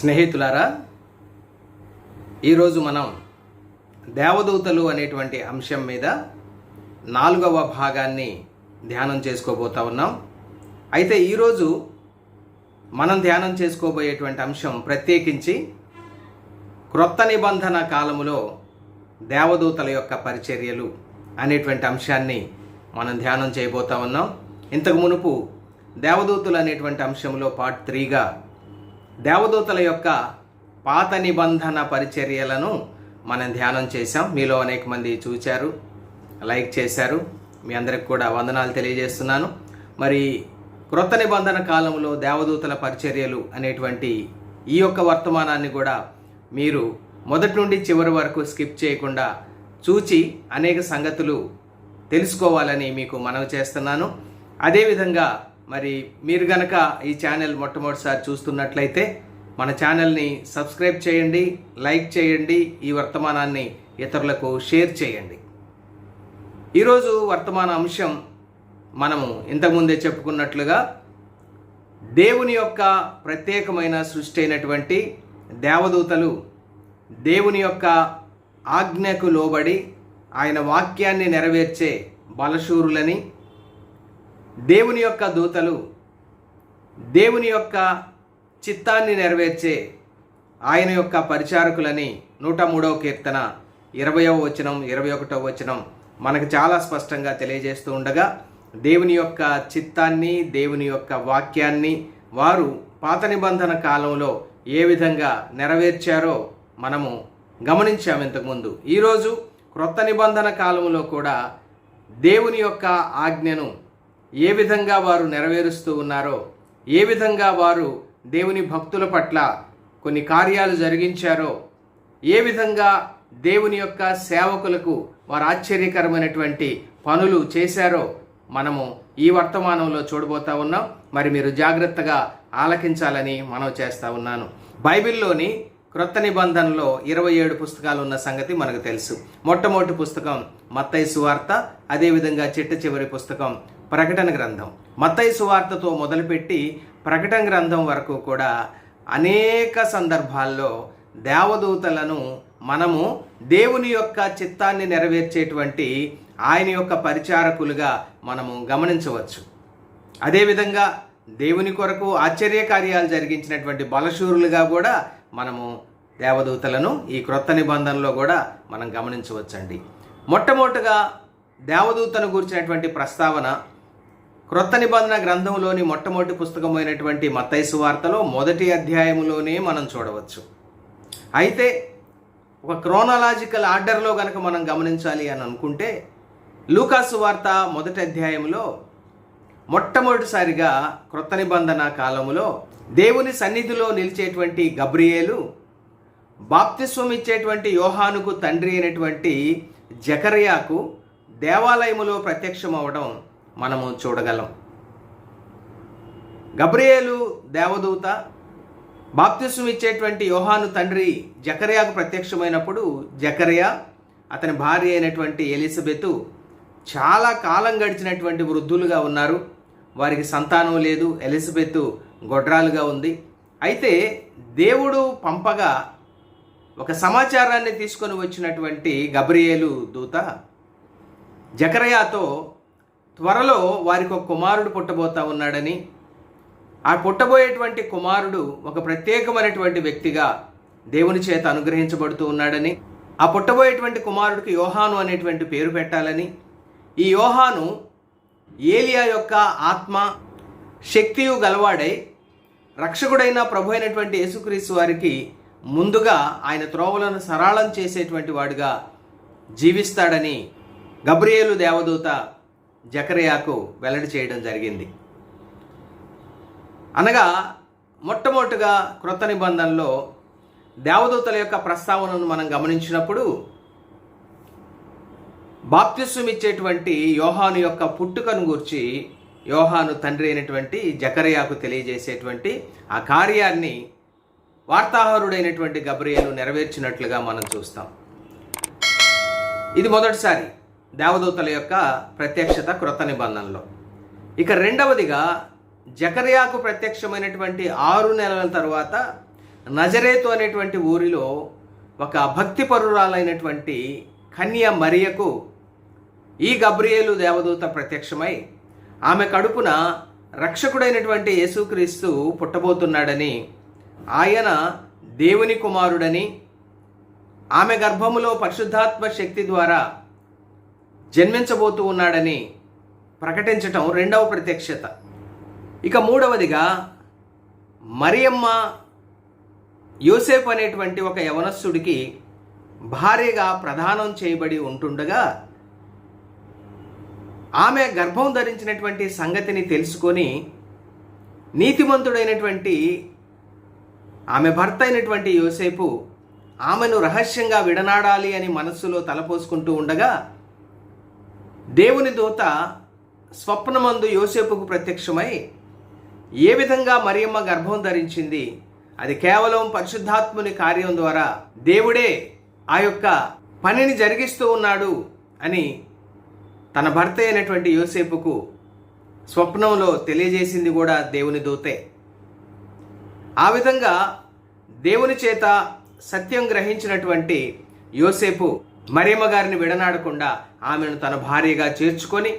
స్నేహితులారా, ఈరోజు మనం దేవదూతలు అనేటువంటి అంశం మీద 4వ భాగాన్ని ధ్యానం చేసుకోబోతా ఉన్నాం. అయితే ఈరోజు మనం ధ్యానం చేసుకోబోయేటువంటి అంశం ప్రత్యేకించి క్రొత్త నిబంధన కాలములో దేవదూతల యొక్క పరిచర్యలు అనేటువంటి అంశాన్ని మనం ధ్యానం చేయబోతా ఉన్నాం. ఇంతకు మునుపు దేవదూతలు అనేటువంటి అంశంలో పార్ట్ 3గా దేవదూతల యొక్క పాత నిబంధన పరిచర్యలను మనం ధ్యానం చేశాం. మీలో అనేక మంది చూశారు, లైక్ చేశారు. మీ అందరికి కూడా వందనాలు తెలియజేస్తున్నాను. మరి క్రొత్త నిబంధన కాలంలో దేవదూతల పరిచర్యలు అనేటువంటి ఈ యొక్క వర్తమానాన్ని కూడా మీరు మొదటి నుండి చివరి వరకు స్కిప్ చేయకుండా చూచి అనేక సంగతులు తెలుసుకోవాలని మీకు మనవి చేస్తున్నాను. అదేవిధంగా మరి మీరు గనక ఈ ఛానల్ మొట్టమొదటిసారి చూస్తున్నట్లయితే మన ఛానల్ని సబ్స్క్రైబ్ చేయండి, లైక్ చేయండి, ఈ వర్తమానాన్ని ఇతరులకు షేర్ చేయండి. ఈరోజు వర్తమాన అంశం మనము ఇంతకుముందే చెప్పుకున్నట్లుగా దేవుని యొక్క ప్రత్యేకమైన సృష్టి అయినటువంటి దేవదూతలు దేవుని యొక్క ఆజ్ఞకు లోబడి ఆయన వాక్యాన్ని నెరవేర్చే బలశూరులని, దేవుని యొక్క దూతలు దేవుని యొక్క చిత్తాన్ని నెరవేర్చే ఆయన యొక్క పరిచారకులని 103వ కీర్తన 20వ వచనం 21వ వచనం మనకు చాలా స్పష్టంగా తెలియజేస్తూ ఉండగా, దేవుని యొక్క చిత్తాన్ని, దేవుని యొక్క వాక్యాన్ని వారు పాత నిబంధన కాలంలో ఏ విధంగా నెరవేర్చారో మనము గమనించాము ఇంతకుముందు. ఈరోజు క్రొత్త నిబంధన కాలంలో కూడా దేవుని యొక్క ఆజ్ఞను ఏ విధంగా వారు నెరవేరుస్తూ ఉన్నారో, ఏ విధంగా వారు దేవుని భక్తుల పట్ల కొన్ని కార్యాలు జరిగించారో, ఏ విధంగా దేవుని యొక్క సేవకులకు వారు ఆశ్చర్యకరమైనటువంటి పనులు చేశారో మనము ఈ వర్తమానంలో చూడబోతా ఉన్నాం. మరి మీరు జాగ్రత్తగా ఆలకించాలని మనవి చేస్తూ ఉన్నాను. బైబిల్లోని క్రొత్త నిబంధనలో 27 పుస్తకాలు ఉన్న సంగతి మనకు తెలుసు. మొట్టమొదటి పుస్తకం మత్తయి సువార్త, అదేవిధంగా చిట్ట చివరి పుస్తకం ప్రకటన గ్రంథం. మత్తయి సువార్తతో మొదలుపెట్టి ప్రకటన గ్రంథం వరకు కూడా అనేక సందర్భాల్లో దేవదూతలను మనము దేవుని యొక్క చిత్తాన్ని నెరవేర్చేటువంటి ఆయన యొక్క పరిచారకులుగా మనము గమనించవచ్చు. అదేవిధంగా దేవుని కొరకు ఆశ్చర్యకార్యాలు జరిగించినటువంటి బలశూరులుగా కూడా మనము దేవదూతలను ఈ క్రొత్త నిబంధనలో కూడా మనం గమనించవచ్చండి. మొట్టమొదటిగా దేవదూతను గురించినటువంటి ప్రస్తావన క్రొత్త నిబంధన గ్రంథంలోని మొట్టమొదటి పుస్తకమైనటువంటి మత్తయి సువార్తలో 1వ అధ్యాయంలోనే మనం చూడవచ్చు. అయితే ఒక క్రోనాలాజికల్ ఆర్డర్లో కనుక మనం గమనించాలి అని అనుకుంటే, లూకా సువార్త 1వ అధ్యాయంలో మొట్టమొదటిసారిగా క్రొత్త నిబంధన కాలములో దేవుని సన్నిధిలో నిలిచేటువంటి గబ్రియేలు బాప్తిస్వం ఇచ్చేటువంటి యోహానుకు తండ్రి అయినటువంటి జకర్యాకు దేవాలయములో ప్రత్యక్షం అవ్వడం మనము చూడగలం. గబ్రియేలు దేవదూత బాప్తిస్వం ఇచ్చేటువంటి యోహాను తండ్రి జకర్యాకు ప్రత్యక్షమైనప్పుడు జకర్యా, అతని భార్య అయినటువంటి ఎలిజబెతు చాలా కాలం గడిచినటువంటి వృద్ధులుగా ఉన్నారు. వారికి సంతానం లేదు. ఎలిజబెతు గొడ్రాలుగా ఉంది. అయితే దేవుడు పంపగా ఒక సమాచారాన్ని తీసుకొని వచ్చినటువంటి గబ్రియేలు దూత జకర్యాతో త్వరలో వారికి ఒక కుమారుడు పుట్టబోతా ఉన్నాడని, ఆ పుట్టబోయేటువంటి కుమారుడు ఒక ప్రత్యేకమైనటువంటి వ్యక్తిగా దేవుని చేత అనుగ్రహించబడుతూ ఉన్నాడని, ఆ పుట్టబోయేటువంటి కుమారుడికి యోహాను అనేటువంటి పేరు పెట్టాలని, ఈ యోహాను ఏలియా యొక్క ఆత్మ శక్తియు గలవాడై రక్షకుడైన ప్రభు అయినటువంటి యేసుక్రీస్తు వారికి ముందుగా ఆయన త్రోవలను సరళం చేసేటువంటి వాడుగా జీవిస్తాడని గబ్రియేలు దేవదూత జకర్యాకు వెల్లడి చేయడం జరిగింది. అనగా మొట్టమొదటిగా క్రొత్త నిబంధనలో దేవదూతల యొక్క ప్రస్తావనను మనం గమనించినప్పుడు బాప్తిస్వం ఇచ్చేటువంటి యోహాను యొక్క పుట్టుకను గూర్చి యోహాను తండ్రి అయినటువంటి జకర్యాకు తెలియజేసేటువంటి ఆ కార్యాన్ని వార్తాహరుడైనటువంటి గబ్రియేలు నెరవేర్చినట్లుగా మనం చూస్తాం. ఇది మొదటిసారి దేవదూతల యొక్క ప్రత్యక్షత క్రొత్త నిబంధనలో. ఇక రెండవదిగా జకర్యాకు ప్రత్యక్షమైనటువంటి 6 నెలల తర్వాత నజరేతు అనేటువంటి ఊరిలో ఒక భక్తిపరురాలైనటువంటి కన్య మరియకు ఈ గబ్రియేలు దేవదూత ప్రత్యక్షమై ఆమె కడుపున రక్షకుడైనటువంటి యేసుక్రీస్తు పుట్టబోతున్నాడని, ఆయన దేవుని కుమారుడని, ఆమె గర్భములో పరిశుద్ధాత్మ శక్తి ద్వారా జన్మించబోతూ ఉన్నాడని ప్రకటించటం రెండవ ప్రత్యక్షత. ఇక మూడవదిగా మరియమ్మ యోసేపు అనేటువంటి ఒక యవనస్తుడికి భార్యగా ప్రదానం చేయబడి ఉంటుండగా ఆమె గర్భం ధరించినటువంటి సంగతిని తెలుసుకొని నీతిమంతుడైనటువంటి ఆమె భర్త అయినటువంటి యోసేపు ఆమెను రహస్యంగా విడనాడాలి అని మనస్సులో తలపోసుకుంటూ ఉండగా దేవుని దూత స్వప్నమందు యోసేపుకు ప్రత్యక్షమై ఏ విధంగా మరియమ్మ గర్భం ధరించింది, అది కేవలం పరిశుద్ధాత్ముని కార్యం ద్వారా దేవుడే ఆ యొక్క పనిని జరిగిస్తూ ఉన్నాడు అని తన భర్త అయినటువంటి యోసేపుకు స్వప్నంలో తెలియజేసింది కూడా దేవుని దూతే. ఆ విధంగా దేవుని చేత సత్యం గ్రహించినటువంటి యోసేపు మరియమ్మ గారిని విడనాడకుండా ఆమెను తన భార్యగా చేర్చుకొని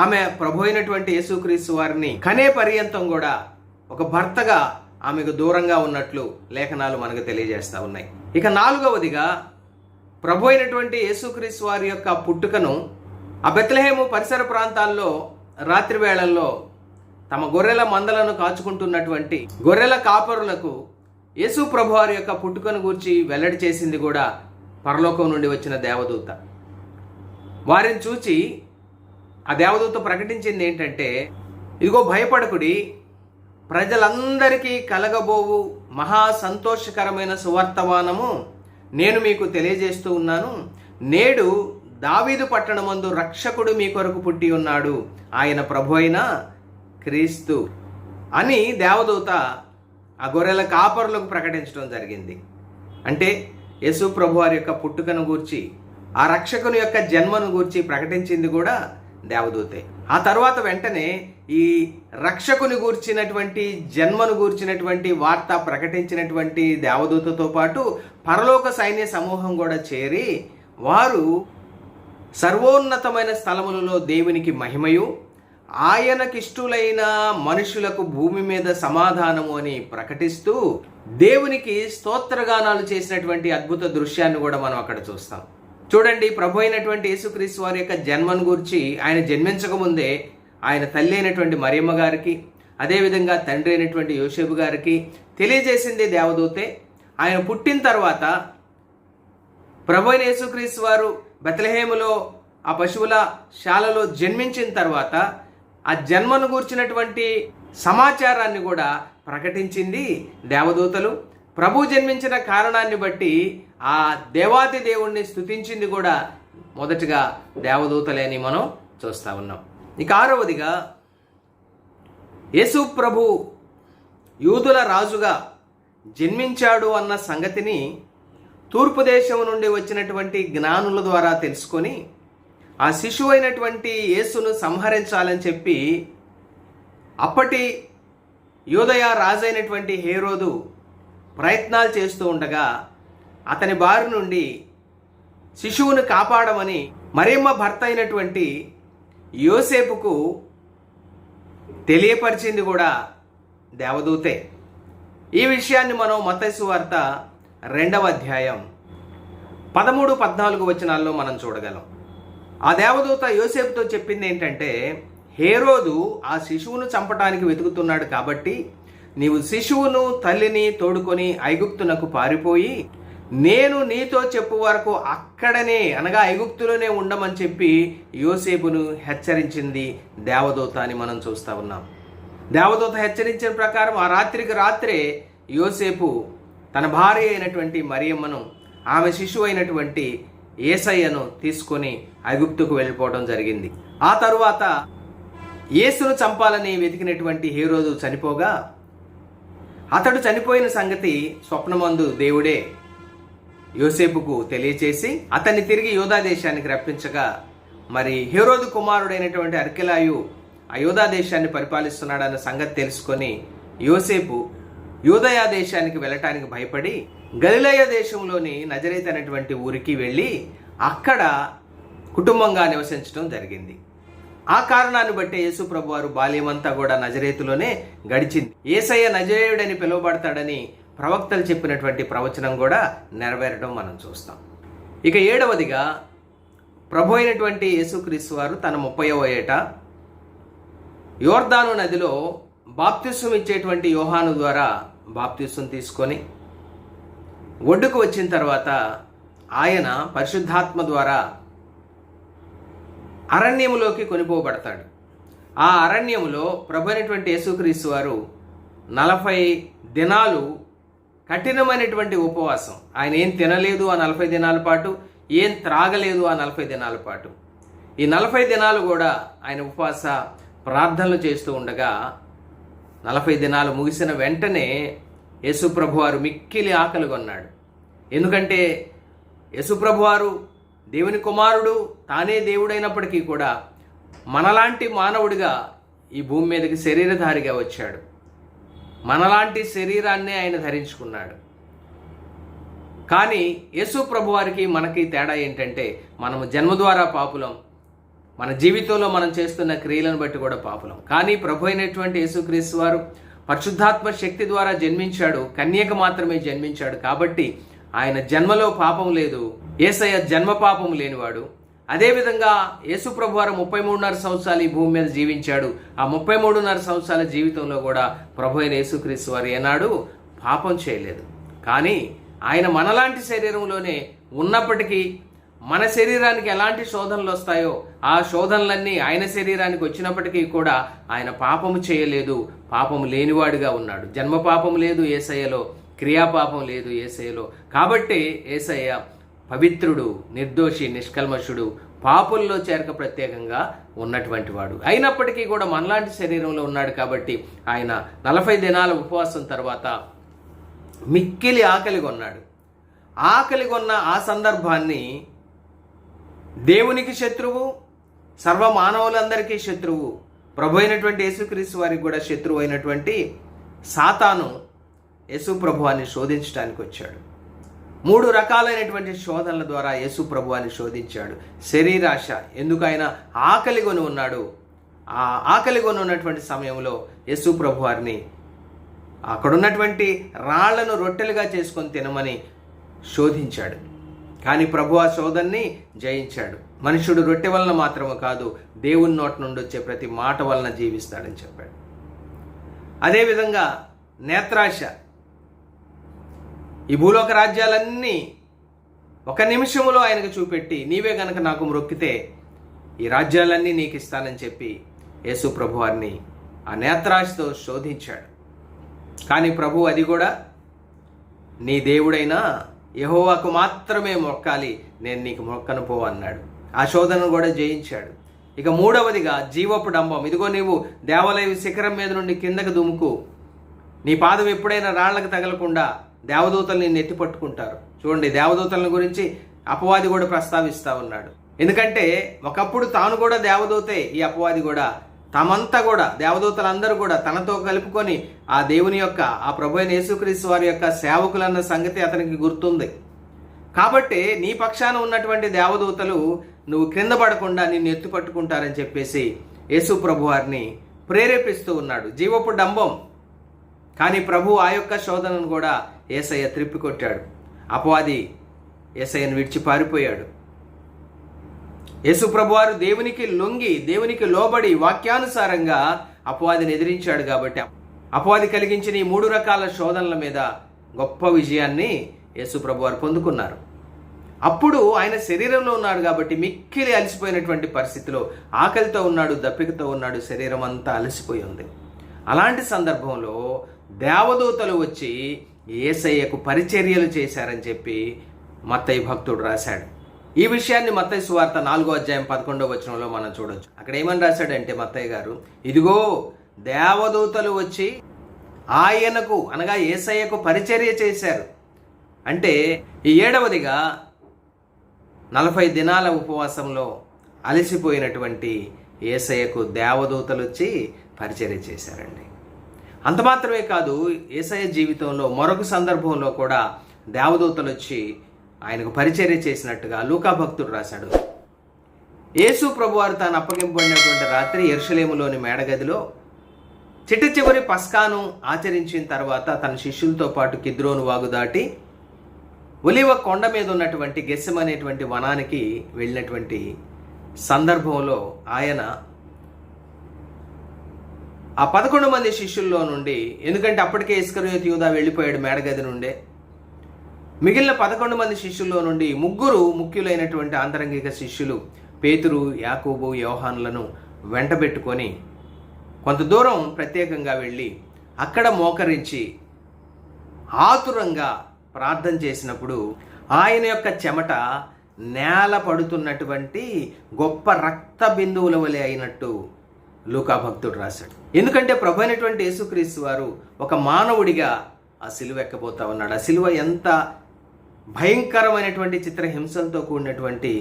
ఆమె ప్రభు అయినటువంటి యేసుక్రీస్తు వారిని కనే పర్యంతం కూడా ఒక భర్తగా ఆమెకు దూరంగా ఉన్నట్లు లేఖనాలు మనకు తెలియజేస్తూ ఉన్నాయి. ఇక నాలుగవదిగా ప్రభు అయినటువంటి యేసుక్రీస్తు వారి యొక్క పుట్టుకను ఆ బెత్లెహేము పరిసర ప్రాంతాల్లో రాత్రి వేళల్లో తమ గొర్రెల మందలను కాచుకుంటున్నటువంటి గొర్రెల కాపరులకు యేసు ప్రభు వారి యొక్క పుట్టుకను గూర్చి వెల్లడి చేసింది కూడా పరలోకం నుండి వచ్చిన దేవదూత. వారిని చూచి ఆ దేవదూత ప్రకటించింది ఏంటంటే, ఇదిగో భయపడకుడి, ప్రజలందరికీ కలగబోవు మహా సంతోషకరమైన సువర్తమానము నేను మీకు తెలియజేస్తూ ఉన్నాను. నేడు దావీదు పట్టణమందు రక్షకుడు మీ కొరకు పుట్టి ఉన్నాడు, ఆయన ప్రభు అయిన క్రీస్తు అని దేవదూత ఆ గొర్రెల కాపరులకు ప్రకటించడం జరిగింది. అంటే యేసు ప్రభు వారి యొక్క పుట్టుకను గూర్చి, ఆ రక్షకుని యొక్క జన్మను గూర్చి ప్రకటించింది కూడా దేవదూతే. ఆ తర్వాత వెంటనే ఈ రక్షకుని గూర్చినటువంటి జన్మను గూర్చినటువంటి వార్త ప్రకటించినటువంటి దేవదూతతో పాటు పరలోక సైన్య సమూహం కూడా చేరి వారు సర్వోన్నతమైన స్థలములలో దేవునికి మహిమయు ఆయనకిష్టులైన మనుషులకు భూమి మీద సమాధానము అని ప్రకటిస్తూ దేవునికి స్తోత్రగానాలు చేసినటువంటి అద్భుత దృశ్యాన్ని కూడా మనం అక్కడ చూస్తాం. చూడండి, ప్రభు అయినటువంటి యేసుక్రీస్తు వారి యొక్క జన్మను గురించి ఆయన జన్మించకముందే ఆయన తల్లి అయినటువంటి మరియమ్మ గారికి, అదేవిధంగా తండ్రి అయినటువంటి యోసేపు గారికి తెలియజేసింది దేవదూతే. ఆయన పుట్టిన తర్వాత ప్రభు అయిన యేసుక్రీస్తు వారు బెత్లెహేములో ఆ పశువుల శాలలో జన్మించిన తర్వాత ఆ జన్మను గూర్చినటువంటి సమాచారాన్ని కూడా ప్రకటించింది దేవదూతలు. ప్రభు జన్మించిన కారణాన్ని బట్టి ఆ దేవాది దేవుణ్ణి స్తుతించింది కూడా మొదటిగా దేవదూతలే అని మనం చూస్తూ ఉన్నాం. ఇక ఆరవదిగా యేసు ప్రభు యూదుల రాజుగా జన్మించాడు అన్న సంగతిని తూర్పు దేశం నుండి వచ్చినటువంటి జ్ఞానుల ద్వారా తెలుసుకొని ఆ శిశువు అయినటువంటి యేసును సంహరించాలని చెప్పి అప్పటి యూదయ రాజైనటువంటి హేరోదు ప్రయత్నాలు చేస్తూ ఉండగా అతని బారి నుండి శిశువును కాపాడమని మరియమ్మ భర్త అయినటువంటి యోసేపుకు తెలియపరిచింది కూడా దేవదూతే. ఈ విషయాన్ని మనం మత్తయి సువార్త 2వ అధ్యాయం 13-14 వచనాల్లో మనం చూడగలం. ఆ దేవదూత యోసేపుతో చెప్పింది ఏంటంటే, హేరోదు ఆ శిశువును చంపటానికి వెతుకుతున్నాడు కాబట్టి నీవు శిశువును తల్లిని తోడుకొని ఐగుప్తునకు పారిపోయి నేను నీతో చెప్పు వరకు అక్కడనే అనగా ఐగుప్తులోనే ఉండమని చెప్పి యోసేపును హెచ్చరించింది దేవదూత అని మనం చూస్తూ ఉన్నాం. దేవదూత హెచ్చరించిన ప్రకారం ఆ రాత్రికి రాత్రే యోసేపు తన భార్య అయినటువంటి మరియమ్మను ఆమె శిశువు అయినటువంటి యేసయ్యను తీసుకొని ఐగుప్తుకు వెళ్ళిపోవడం జరిగింది. ఆ తరువాత యేసును చంపాలని వెతికినటువంటి హేరోదు చనిపోగా అతడు చనిపోయిన సంగతి స్వప్నమందు దేవుడే యోసేపుకు తెలియచేసి అతన్ని తిరిగి యూదా దేశానికి రప్పించగా, మరి హేరోదు కుమారుడైనటువంటి అర్కెలాయు ఆ యూదా దేశాన్ని పరిపాలిస్తున్నాడన్న సంగతి తెలుసుకొని యోసేపు యూదయ దేశానికి వెళ్ళటానికి భయపడి గలిలయ దేశంలోని నజరేతు అనేటువంటి ఊరికి వెళ్ళి అక్కడ కుటుంబంగా నివసించడం జరిగింది. ఆ కారణాన్ని బట్టి యేసు ప్రభువారు బాల్యమంతా కూడా నజరేతులోనే గడిచింది. యేసయ్య నజరేయుడని పిలువబడతాడని ప్రవక్తలు చెప్పినటువంటి ప్రవచనం కూడా నెరవేరడం మనం చూస్తాం. ఇక 7వదిగా ప్రభు అయినటువంటి యేసుక్రీస్తు వారు తన 30వ ఏట యోర్దాను నదిలో బాప్తిస్వం ఇచ్చేటువంటి యోహాను ద్వారా బాప్తిస్వం తీసుకొని ఒడ్డుకు వచ్చిన తర్వాత ఆయన పరిశుద్ధాత్మ ద్వారా అరణ్యములోకి కొనిపోబడతాడు. ఆ అరణ్యములో ప్రభు అయినటువంటి యేసుక్రీస్తు వారు 40 దినాలు కఠినమైనటువంటి ఉపవాసం. ఆయన ఏం తినలేదు ఆ 40 దినాల పాటు, ఏం త్రాగలేదు ఆ 40 దినాల పాటు. ఈ 40 దినాలు కూడా ఆయన ఉపవాస ప్రార్థనలు చేస్తూ ఉండగా 40 దినాలు ముగిసిన వెంటనే యేసు ప్రభువారు మిక్కిలి ఆకలి కొన్నాడు. ఎందుకంటే యేసు ప్రభువారు దేవుని కుమారుడు, తానే దేవుడైనప్పటికీ కూడా మనలాంటి మానవుడిగా ఈ భూమి మీదకి శరీరధారిగా వచ్చాడు. మనలాంటి శరీరాన్నే ఆయన ధరించుకున్నాడు. కానీ యేసు ప్రభువారికి మనకి తేడా ఏంటంటే మనము జన్మ ద్వారా పాపులం, మన జీవితంలో మనం చేస్తున్న క్రియలను బట్టి కూడా పాపులం. కానీ ప్రభు అయినటువంటి యేసుక్రీస్తు వారు పరిశుద్ధాత్మ శక్తి ద్వారా జన్మించాడు, కన్యక మాత్రమే జన్మించాడు. కాబట్టి ఆయన జన్మలో పాపం లేదు, యేసయ్య జన్మ పాపం లేనివాడు. అదేవిధంగా యేసు ప్రభువారు 33.5 సంవత్సరాలు ఈ భూమి మీద జీవించాడు. ఆ 33.5 సంవత్సరాల జీవితంలో కూడా ప్రభు అయిన యేసుక్రీస్తు వారు ఏనాడు పాపం చేయలేదు. కానీ ఆయన మనలాంటి శరీరంలోనే ఉన్నప్పటికీ మన శరీరానికి ఎలాంటి శోధనలు వస్తాయో ఆ శోధనలన్నీ ఆయన శరీరానికి వచ్చినప్పటికీ కూడా ఆయన పాపము చేయలేదు, పాపము లేనివాడుగా ఉన్నాడు. జన్మ పాపం లేదు యేసయ్యలో, క్రియాపాపం లేదు యేసయ్యలో. కాబట్టి యేసయ్య పవిత్రుడు, నిర్దోషి, నిష్కల్మషుడు, పాపుల్లో చేరక ప్రత్యేకంగా ఉన్నటువంటి వాడు. అయినప్పటికీ కూడా మనలాంటి శరీరంలో ఉన్నాడు. కాబట్టి ఆయన 40 దినాల ఉపవాసం తర్వాత మిక్కిలి ఆకలి కొన్నాడు. ఆకలి కొన్న ఆ సందర్భాన్ని దేవునికి శత్రువు, సర్వమానవులందరికీ శత్రువు, ప్రభు అయినటువంటి యేసుక్రీస్తు వారికి కూడా శత్రువు అయినటువంటి సాతాను యేసు ప్రభువాన్ని శోధించడానికి వచ్చాడు. 3 రకాలైనటువంటి శోధనల ద్వారా యేసు ప్రభువాన్ని శోధించాడు. శరీరాశ, ఎందుకు ఆయన ఆకలి కొని ఉన్నాడు. ఆ ఆకలి కొని ఉన్నటువంటి సమయంలో యేసు ప్రభువారిని అక్కడున్నటువంటి రాళ్లను రొట్టెలుగా చేసుకొని తినమని శోధించాడు. కానీ ప్రభు ఆ శోధనని జయించాడు. మనుషుడు రొట్టె వలన మాత్రమే కాదు, దేవుని నోటి నుండి వచ్చే ప్రతి మాట వలన జీవిస్తాడని చెప్పాడు. అదేవిధంగా నేత్రాశ, ఈ భూలోక రాజ్యాలన్నీ ఒక నిమిషంలో ఆయనకు చూపెట్టి నీవే గనక నాకు మ్రొక్కితే ఈ రాజ్యాలన్నీ నీకు ఇస్తానని చెప్పి యేసు ప్రభువారిని ఆ నేత్రాశతో శోధించాడు. కానీ ప్రభు అది కూడా నీ దేవుడైనా యెహోవాకు మాత్రమే మొక్కాలి, నేను నీకు మొక్కను పో అన్నాడు. ఆ శోధనను కూడా జయించాడు. ఇక 3వదిగా జీవపు డంబం. ఇదిగో నీవు దేవాలయ శిఖరం మీద నుండి కిందకు దుముకు, నీ పాదం ఎప్పుడైనా రాళ్లకు తగలకుండా దేవదూతలు నిన్ను ఎత్తి పట్టుకుంటారు. చూడండి, దేవదూతల గురించి అపవాది కూడా ప్రస్తావిస్తూ ఉన్నాడు. ఎందుకంటే ఒకప్పుడు తాను కూడా దేవదూతే, ఈ అపవాది కూడా తమంతా కూడా దేవదూతలందరూ కూడా తనతో కలుపుకొని ఆ దేవుని యొక్క, ఆ ప్రభు అయిన యేసుక్రీస్తు వారి యొక్క సేవకులన్న సంగతి అతనికి గుర్తుంది. కాబట్టి నీ పక్షాన ఉన్నటువంటి దేవదూతలు నువ్వు క్రింద పడకుండా నిన్ను ఎత్తి పట్టుకుంటారని చెప్పేసి యేసు ప్రభు వారిని ప్రేరేపిస్తూ ఉన్నాడు. జీవపు డంబం. కానీ ప్రభు ఆ యొక్క శోధనను కూడా యేసయ్య త్రిప్పికొట్టాడు. అపవాది యేసయ్యను విడిచి పారిపోయాడు. యేసు ప్రభువారు దేవునికి లొంగి, దేవునికి లోబడి వాక్యానుసారంగా అపవాదిని ఎదిరించాడు. కాబట్టి అపవాది కలిగించిన ఈ 3 రకాల శోధనల మీద గొప్ప విజయాన్ని యేసు ప్రభువారు పొందుకున్నారు. అప్పుడు ఆయన శరీరంలో ఉన్నాడు కాబట్టి మిక్కిలి అలసిపోయినటువంటి పరిస్థితిలో ఆకలితో ఉన్నాడు, దప్పికతో ఉన్నాడు, శరీరం అంతా అలసిపోయి ఉంది. అలాంటి సందర్భంలో దేవదూతలు వచ్చి యేసయ్యకు పరిచర్యలు చేశారని చెప్పి మత్తయి భక్తుడు రాశాడు. ఈ విషయాన్ని మత్తయి సువార్త 4వ అధ్యాయం 11వ వచనంలో మనం చూడొచ్చు. అక్కడ ఏమని రాశాడంటే మత్తయి గారు, ఇదిగో దేవదూతలు వచ్చి ఆయనకు అనగా యేసయ్యకు పరిచర్య చేశారు. అంటే ఈ 7వదిగా 40 దినాల ఉపవాసంలో అలసిపోయినటువంటి యేసయ్యకు దేవదూతలు వచ్చి పరిచర్య చేశారండి. అంత మాత్రమే కాదు, యేసయ్య జీవితంలో మరొక సందర్భంలో కూడా దేవదూతలు వచ్చి ఆయనకు పరిచర్య చేసినట్టుగా లూకా భక్తుడు రాశాడు. యేసు ప్రభువారు తాను అప్పగింపబడినటువంటి రాత్రి యెరూషలేములోని మేడగదిలో చిట్ట చివరి పస్కాను ఆచరించిన తర్వాత తన శిష్యులతో పాటు కిద్రోను వాగు దాటి ఒలివ కొండ మీద ఉన్నటువంటి గెస్సెమ అనేటువంటి వనానికి వెళ్ళినటువంటి సందర్భంలో ఆయన ఆ 11 మంది శిష్యుల్లో నుండి, ఎందుకంటే అప్పటికే ఇస్కరియోతు యూదా వెళ్ళిపోయాడు మేడగది నుండే, మిగిలిన 11 మంది శిష్యుల్లో నుండి 3 ముఖ్యులైనటువంటి ఆంతరంగిక శిష్యులు పేతురు, యాకోబు, యోహానులను వెంటబెట్టుకొని కొంత దూరం ప్రత్యేకంగా వెళ్ళి అక్కడ మోకరించి ఆతురంగా ప్రార్థన చేసినప్పుడు ఆయన యొక్క చెమట నేల పడుతున్నటువంటి గొప్ప రక్త బిందువుల వలె అయినట్టు లూకా భక్తుడు రాశాడు. ఎందుకంటే ప్రభు అయినటువంటి యేసుక్రీస్తు వారు ఒక మానవుడిగా ఆ సిలువ ఎక్కబోతా ఉన్నాడు. ఆ సిలువ ఎంత భయంకరమైనటువంటి చిత్రహింసలతో కూడినటువంటి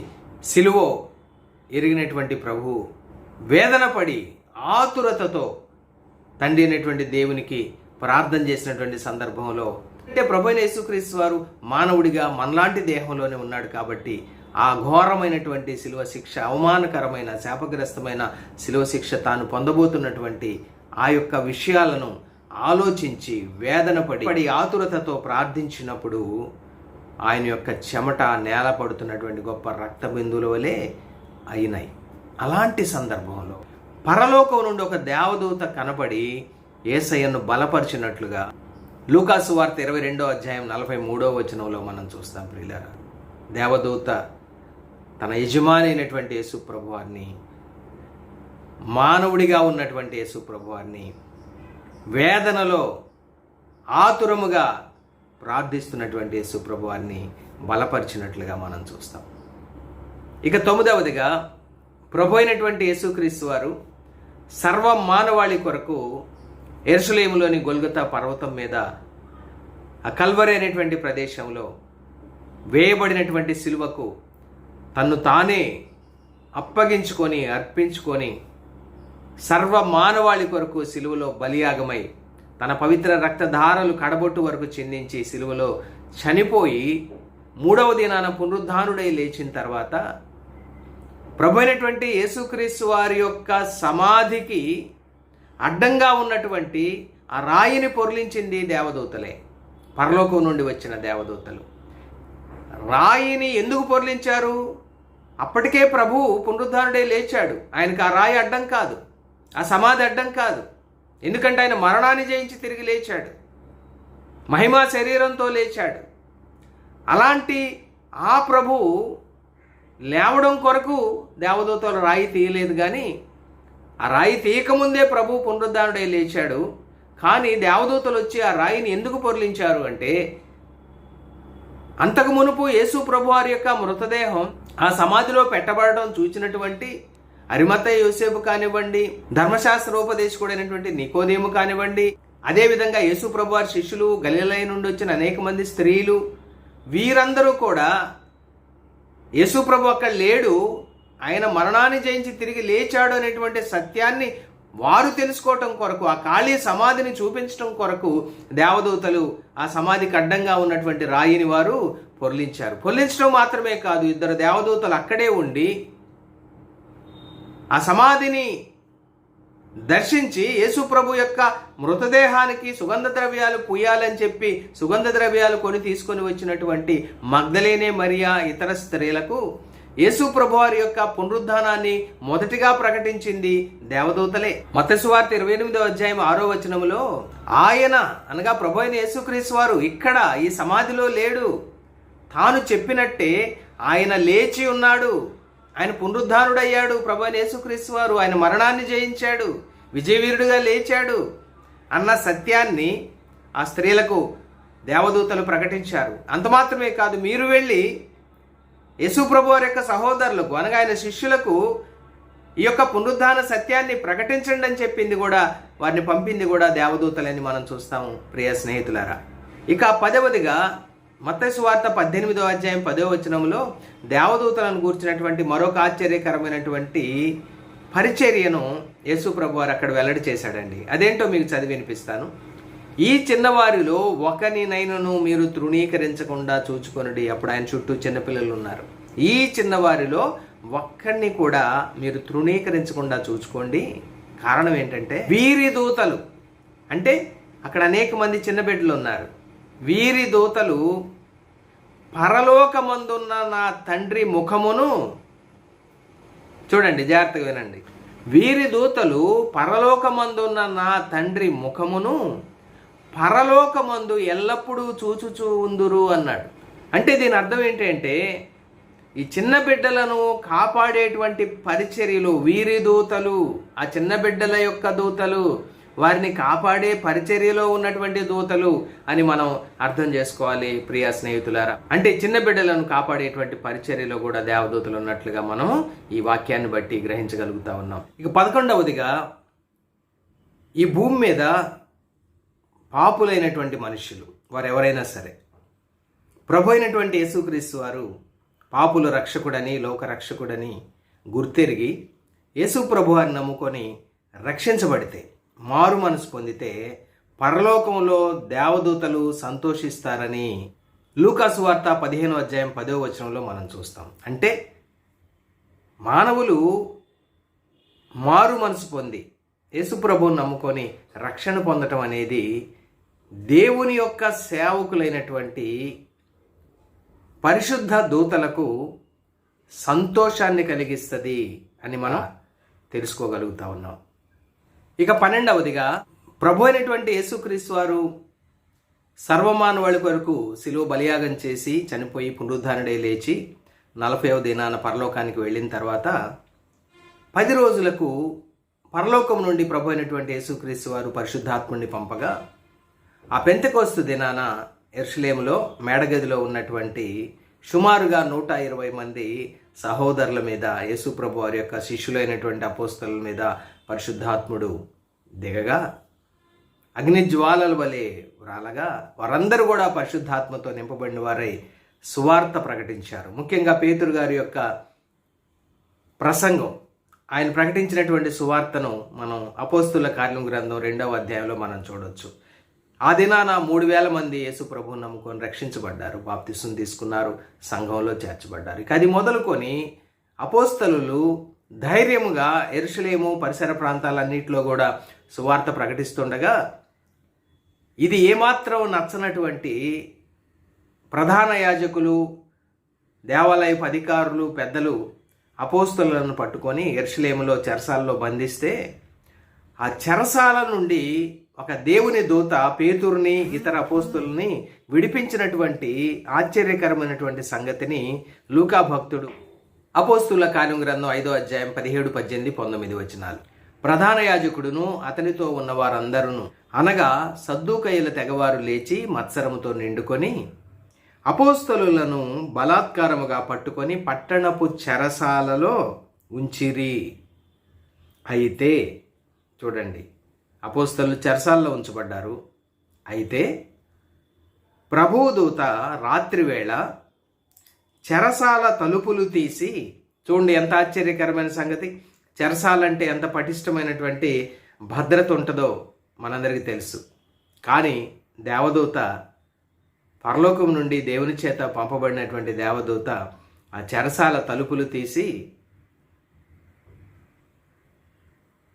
సిలువ ఎరిగినటువంటి ప్రభు వేదన పడి ఆతురతతో తండ్రి అయినటువంటి దేవునికి ప్రార్థన చేసినటువంటి సందర్భంలో, అంటే ప్రభు అయిన యేసుక్రీస్తు వారు మానవుడిగా మనలాంటి దేహంలోనే ఉన్నాడు కాబట్టి ఆ ఘోరమైనటువంటి శిలువ శిక్ష, అవమానకరమైన శాపగ్రస్తమైన శిలువ శిక్ష తాను పొందబోతున్నటువంటి ఆ యొక్క విషయాలను ఆలోచించి వేదన పడి ఆతురతతో ప్రార్థించినప్పుడు ఆయన యొక్క చెమట నేల పడుతున్నటువంటి గొప్ప రక్త బిందువుల వలె అయినాయి. అలాంటి సందర్భంలో పరలోకం నుండి ఒక దేవదూత కనబడి యేసయ్యను బలపరిచినట్లుగా లూకా సువార్త 22వ అధ్యాయం 43వ వచనంలో మనం చూస్తాం. ప్రియులారా, దేవదూత తన యజమాని అయినటువంటి యేసు ప్రభువారిని, మానవుడిగా ఉన్నటువంటి యేసు ప్రభువారిని వేదనలో ఆతురముగా ప్రార్థిస్తున్నటువంటి యేసు ప్రభువారిని బలపరిచినట్లుగా మనం చూస్తాం. ఇక 9వదిగా ప్రభు అయినటువంటి యేసుక్రీస్తు వారు సర్వ మానవాళి కొరకు యెరూషలేములోని గొల్గొతా పర్వతం మీద ఆ కల్వరి అనేటువంటి ప్రదేశంలో వేయబడినటువంటి సిలువకు తన్ను తానే అప్పగించుకొని అర్పించుకొని సర్వ మానవాళి కొరకు సిలువలో బలియాగమై తన పవిత్ర రక్తధారలు కడబొట్టు వరకు చిందించి సిలువలో చనిపోయి 3వ దినాన పునరుద్ధానుడై లేచిన తర్వాత ప్రభు అయినటువంటి యేసుక్రీస్తు వారి యొక్క సమాధికి అడ్డంగా ఉన్నటువంటి ఆ రాయిని పొర్లించింది దేవదూతలే, పరలోకం నుండి వచ్చిన దేవదూతలు. రాయిని ఎందుకు పొర్లించారు? అప్పటికే ప్రభు పునరుద్ధానుడై లేచాడు, ఆయనకు ఆ రాయి అడ్డం కాదు, ఆ సమాధి అడ్డం కాదు. ఎందుకంటే ఆయన మరణాన్ని జయించి తిరిగి లేచాడు, మహిమా శరీరంతో లేచాడు. అలాంటి ఆ ప్రభు లేవడం కొరకు దేవదూతలు రాయి తీయలేదు, కానీ ఆ రాయి తీయకముందే ప్రభు పునరుద్ధానుడై లేచాడు. కానీ దేవదూతలు వచ్చి ఆ రాయిని ఎందుకు పొర్లించారు అంటే, అంతకు మునుపు యేసు ప్రభు వారి యొక్క మృతదేహం ఆ సమాధిలో పెట్టబడడం చూచినటువంటి అరిమత్తయి యోసేపు కానివ్వండి, ధర్మశాస్త్రోపదేశకుడైనటువంటి నికోదేము కానివ్వండి, అదేవిధంగా యేసు ప్రభు వారి శిష్యులు, గలిలయ నుండి వచ్చిన అనేక మంది స్త్రీలు, వీరందరూ కూడా యేసు ప్రభు అక్కడ లేడు, ఆయన మరణాన్ని జయించి తిరిగి లేచాడు అనేటువంటి సత్యాన్ని వారు తెలుసుకోవటం కొరకు, ఆ ఖాళీ సమాధిని చూపించడం కొరకు దేవదూతలు ఆ సమాధికి అడ్డంగా ఉన్నటువంటి రాయిని వారు పొర్లించారు. పొర్లించడం మాత్రమే కాదు, 2 దేవదూతలు అక్కడే ఉండి ఆ సమాధిని దర్శించి యేసు ప్రభు యొక్క మృతదేహానికి సుగంధ ద్రవ్యాలు పూయాలని చెప్పి సుగంధ ద్రవ్యాలు కొని తీసుకొని వచ్చినటువంటి మగ్దలేనే మరియా ఇతర స్త్రీలకు యేసు ప్రభు వారి యొక్క పునరుద్ధానాన్ని మొదటిగా ప్రకటించింది దేవదూతలే. మత్తయి సువార్త 28వ అధ్యాయం 6వ వచనములో ఆయన అనగా ప్రభు అయిన యేసుక్రీస్తు వారు ఇక్కడ ఈ సమాధిలో లేడు, తాను చెప్పినట్టే ఆయన లేచి ఉన్నాడు, ఆయన పునరుద్ధానుడయ్యాడు. ప్రభు అయిన యేసుక్రీస్తు వారు ఆయన మరణాన్ని జయించాడు, విజయవీరుడిగా లేచాడు అన్న సత్యాన్ని ఆ స్త్రీలకు దేవదూతలు ప్రకటించారు. అంత మాత్రమే కాదు, మీరు వెళ్ళి యేసు ప్రభు వారి యొక్క సహోదరులకు అనగా ఆయన శిష్యులకు ఈ యొక్క పునరుద్ధాన సత్యాన్ని ప్రకటించండి అని చెప్పింది కూడా, వారిని పంపింది కూడా దేవదూతలని మనం చూస్తాము ప్రియ స్నేహితులారా. ఇక 10వదిగా మత్తయి సువార్త 18వ అధ్యాయం 10వ వచనంలో దేవదూతలను గూర్చినటువంటి మరొక ఆశ్చర్యకరమైనటువంటి పరిచర్యను యేసు ప్రభు వారు అక్కడ వెల్లడి చేశాడండి. అదేంటో మీకు చదివి వినిపిస్తాను. ఈ చిన్నవారిలో ఒకనినైనను మీరు తృణీకరించకుండా చూచుకొనుడి. అప్పుడు ఆయన చుట్టూ చిన్నపిల్లలు ఉన్నారు. ఈ చిన్నవారిలో ఒక్కడిని కూడా మీరు తృణీకరించకుండా చూచుకోండి. కారణం ఏంటంటే వీరి దూతలు, అంటే అక్కడ అనేక మంది చిన్న బిడ్డలు ఉన్నారు. వీరి దూతలు పరలోకమందున్న నా తండ్రి ముఖమును, చూడండి జాగ్రత్తగా వినండి, వీరి దూతలు పరలోకమందున్న నా తండ్రి ముఖమును పరలోకమందు ఎల్లప్పుడూ చూచుచూ ఉందురు అన్నాడు. అంటే దీని అర్థం ఏంటంటే ఈ చిన్న బిడ్డలను కాపాడేటువంటి పరిచర్యలు వీరి దూతలు, ఆ చిన్న బిడ్డల యొక్క దూతలు, వారిని కాపాడే పరిచర్యలో ఉన్నటువంటి దూతలు అని మనం అర్థం చేసుకోవాలి ప్రియ స్నేహితులారా. అంటే చిన్న బిడ్డలను కాపాడేటువంటి పరిచర్యలో కూడా దేవదూతలు ఉన్నట్లుగా మనం ఈ వాక్యాన్ని బట్టి గ్రహించగలుగుతా ఉన్నాం. ఇక 11వదిగా, ఈ భూమి మీద పాపులైనటువంటి మనుషులు వారు ఎవరైనా సరే ప్రభు అయినటువంటి యేసుక్రీస్తు వారు పాపుల రక్షకుడని, లోక రక్షకుడని గుర్తెరిగి యేసు ప్రభువాన్ని నమ్ముకొని రక్షించబడితే, మారు మనసు పొందితే పరలోకంలో దేవదూతలు సంతోషిస్తారని లూకా సువార్త 15వ అధ్యాయం 10వ వచనంలో మనం చూస్తాం. అంటే మానవులు మారు మనసు పొంది యేసు ప్రభువుని నమ్ముకొని రక్షణ పొందటం అనేది దేవుని యొక్క సేవకులైనటువంటి పరిశుద్ధ దూతలకు సంతోషాన్ని కలిగిస్తుంది అని మనం తెలుసుకోగలుగుతా ఉన్నాం. ఇక 12వదిగా, ప్రభు అయినటువంటి యేసుక్రీస్తు వారు సర్వమానవాళి కొరకు శిలువ బలియాగం చేసి చనిపోయి పునరుద్ధరణై లేచి 40వ దినాన పరలోకానికి వెళ్ళిన తర్వాత 10 రోజులకు పరలోకం నుండి ప్రభు అయినటువంటి యేసుక్రీస్తు వారు పరిశుద్ధాత్ముడిని పంపగా, ఆ పెంతెకోస్తు దినాన యెరూషలేములో మేడగదిలో ఉన్నటువంటి సుమారుగా 120 మంది సహోదరుల మీద, యేసు ప్రభు వారి యొక్క శిష్యులైనటువంటి అపోస్తలుల మీద పరిశుద్ధాత్ముడు దిగగా అగ్ని జ్వాలల వలె రాలగా వారందరూ కూడా పరిశుద్ధాత్మతో నింపబడిన వారై సువార్త ప్రకటించారు. ముఖ్యంగా పేతురు గారి యొక్క ప్రసంగం, ఆయన ప్రకటించినటువంటి సువార్తను మనం అపోస్తుల కార్యం గ్రంథం 2వ అధ్యాయంలో మనం చూడొచ్చు. ఆ దినాన 3000 మంది యేసు ప్రభువుని నమ్ముకొని రక్షించబడ్డారు, బాప్తిసం తీసుకున్నారు, సంఘంలో చేర్చబడ్డారు. ఇక అది మొదలుకొని అపోస్తలులు ధైర్యముగా యెరూషలేము పరిసర ప్రాంతాలన్నింటిలో కూడా సువార్త ప్రకటిస్తుండగా, ఇది ఏమాత్రం నచ్చనటువంటి ప్రధాన యాజకులు, దేవాలయపు అధికారులు, పెద్దలు అపోస్తలులను పట్టుకొని యెరూషలేములో చెరసాలలో బంధిస్తే, ఆ చెరసాల నుండి ఒక దేవుని దూత పేతురుని ఇతర అపోస్తలుని విడిపించినటువంటి ఆశ్చర్యకరమైనటువంటి సంగతిని లూకా భక్తుడు అపోస్తుల కార్యం గ్రంథం 5వ అధ్యాయం 17, 18, 19 వచనాలు. ప్రధాన యాజకుడును అతనితో ఉన్న వారందరూ అనగా సద్దూకయ్యుల తెగవారు లేచి మత్సరముతో నిండుకొని అపోస్తలులను బలాత్కారముగా పట్టుకొని పట్టణపు చెరసాలలో ఉంచిరి. అయితే చూడండి, అపోస్తలులు చెరసాలలో ఉంచబడ్డారు. అయితే ప్రభువు దూత రాత్రివేళ చెరసాల తలుపులు తీసి, చూడండి ఎంత ఆశ్చర్యకరమైన సంగతి, చెరసాలంటే ఎంత పటిష్టమైనటువంటి భద్రత ఉంటుందో మనందరికీ తెలుసు. కానీ దేవదూత, పరలోకం నుండి దేవుని చేత పంపబడినటువంటి దేవదూత ఆ చెరసాల తలుపులు తీసి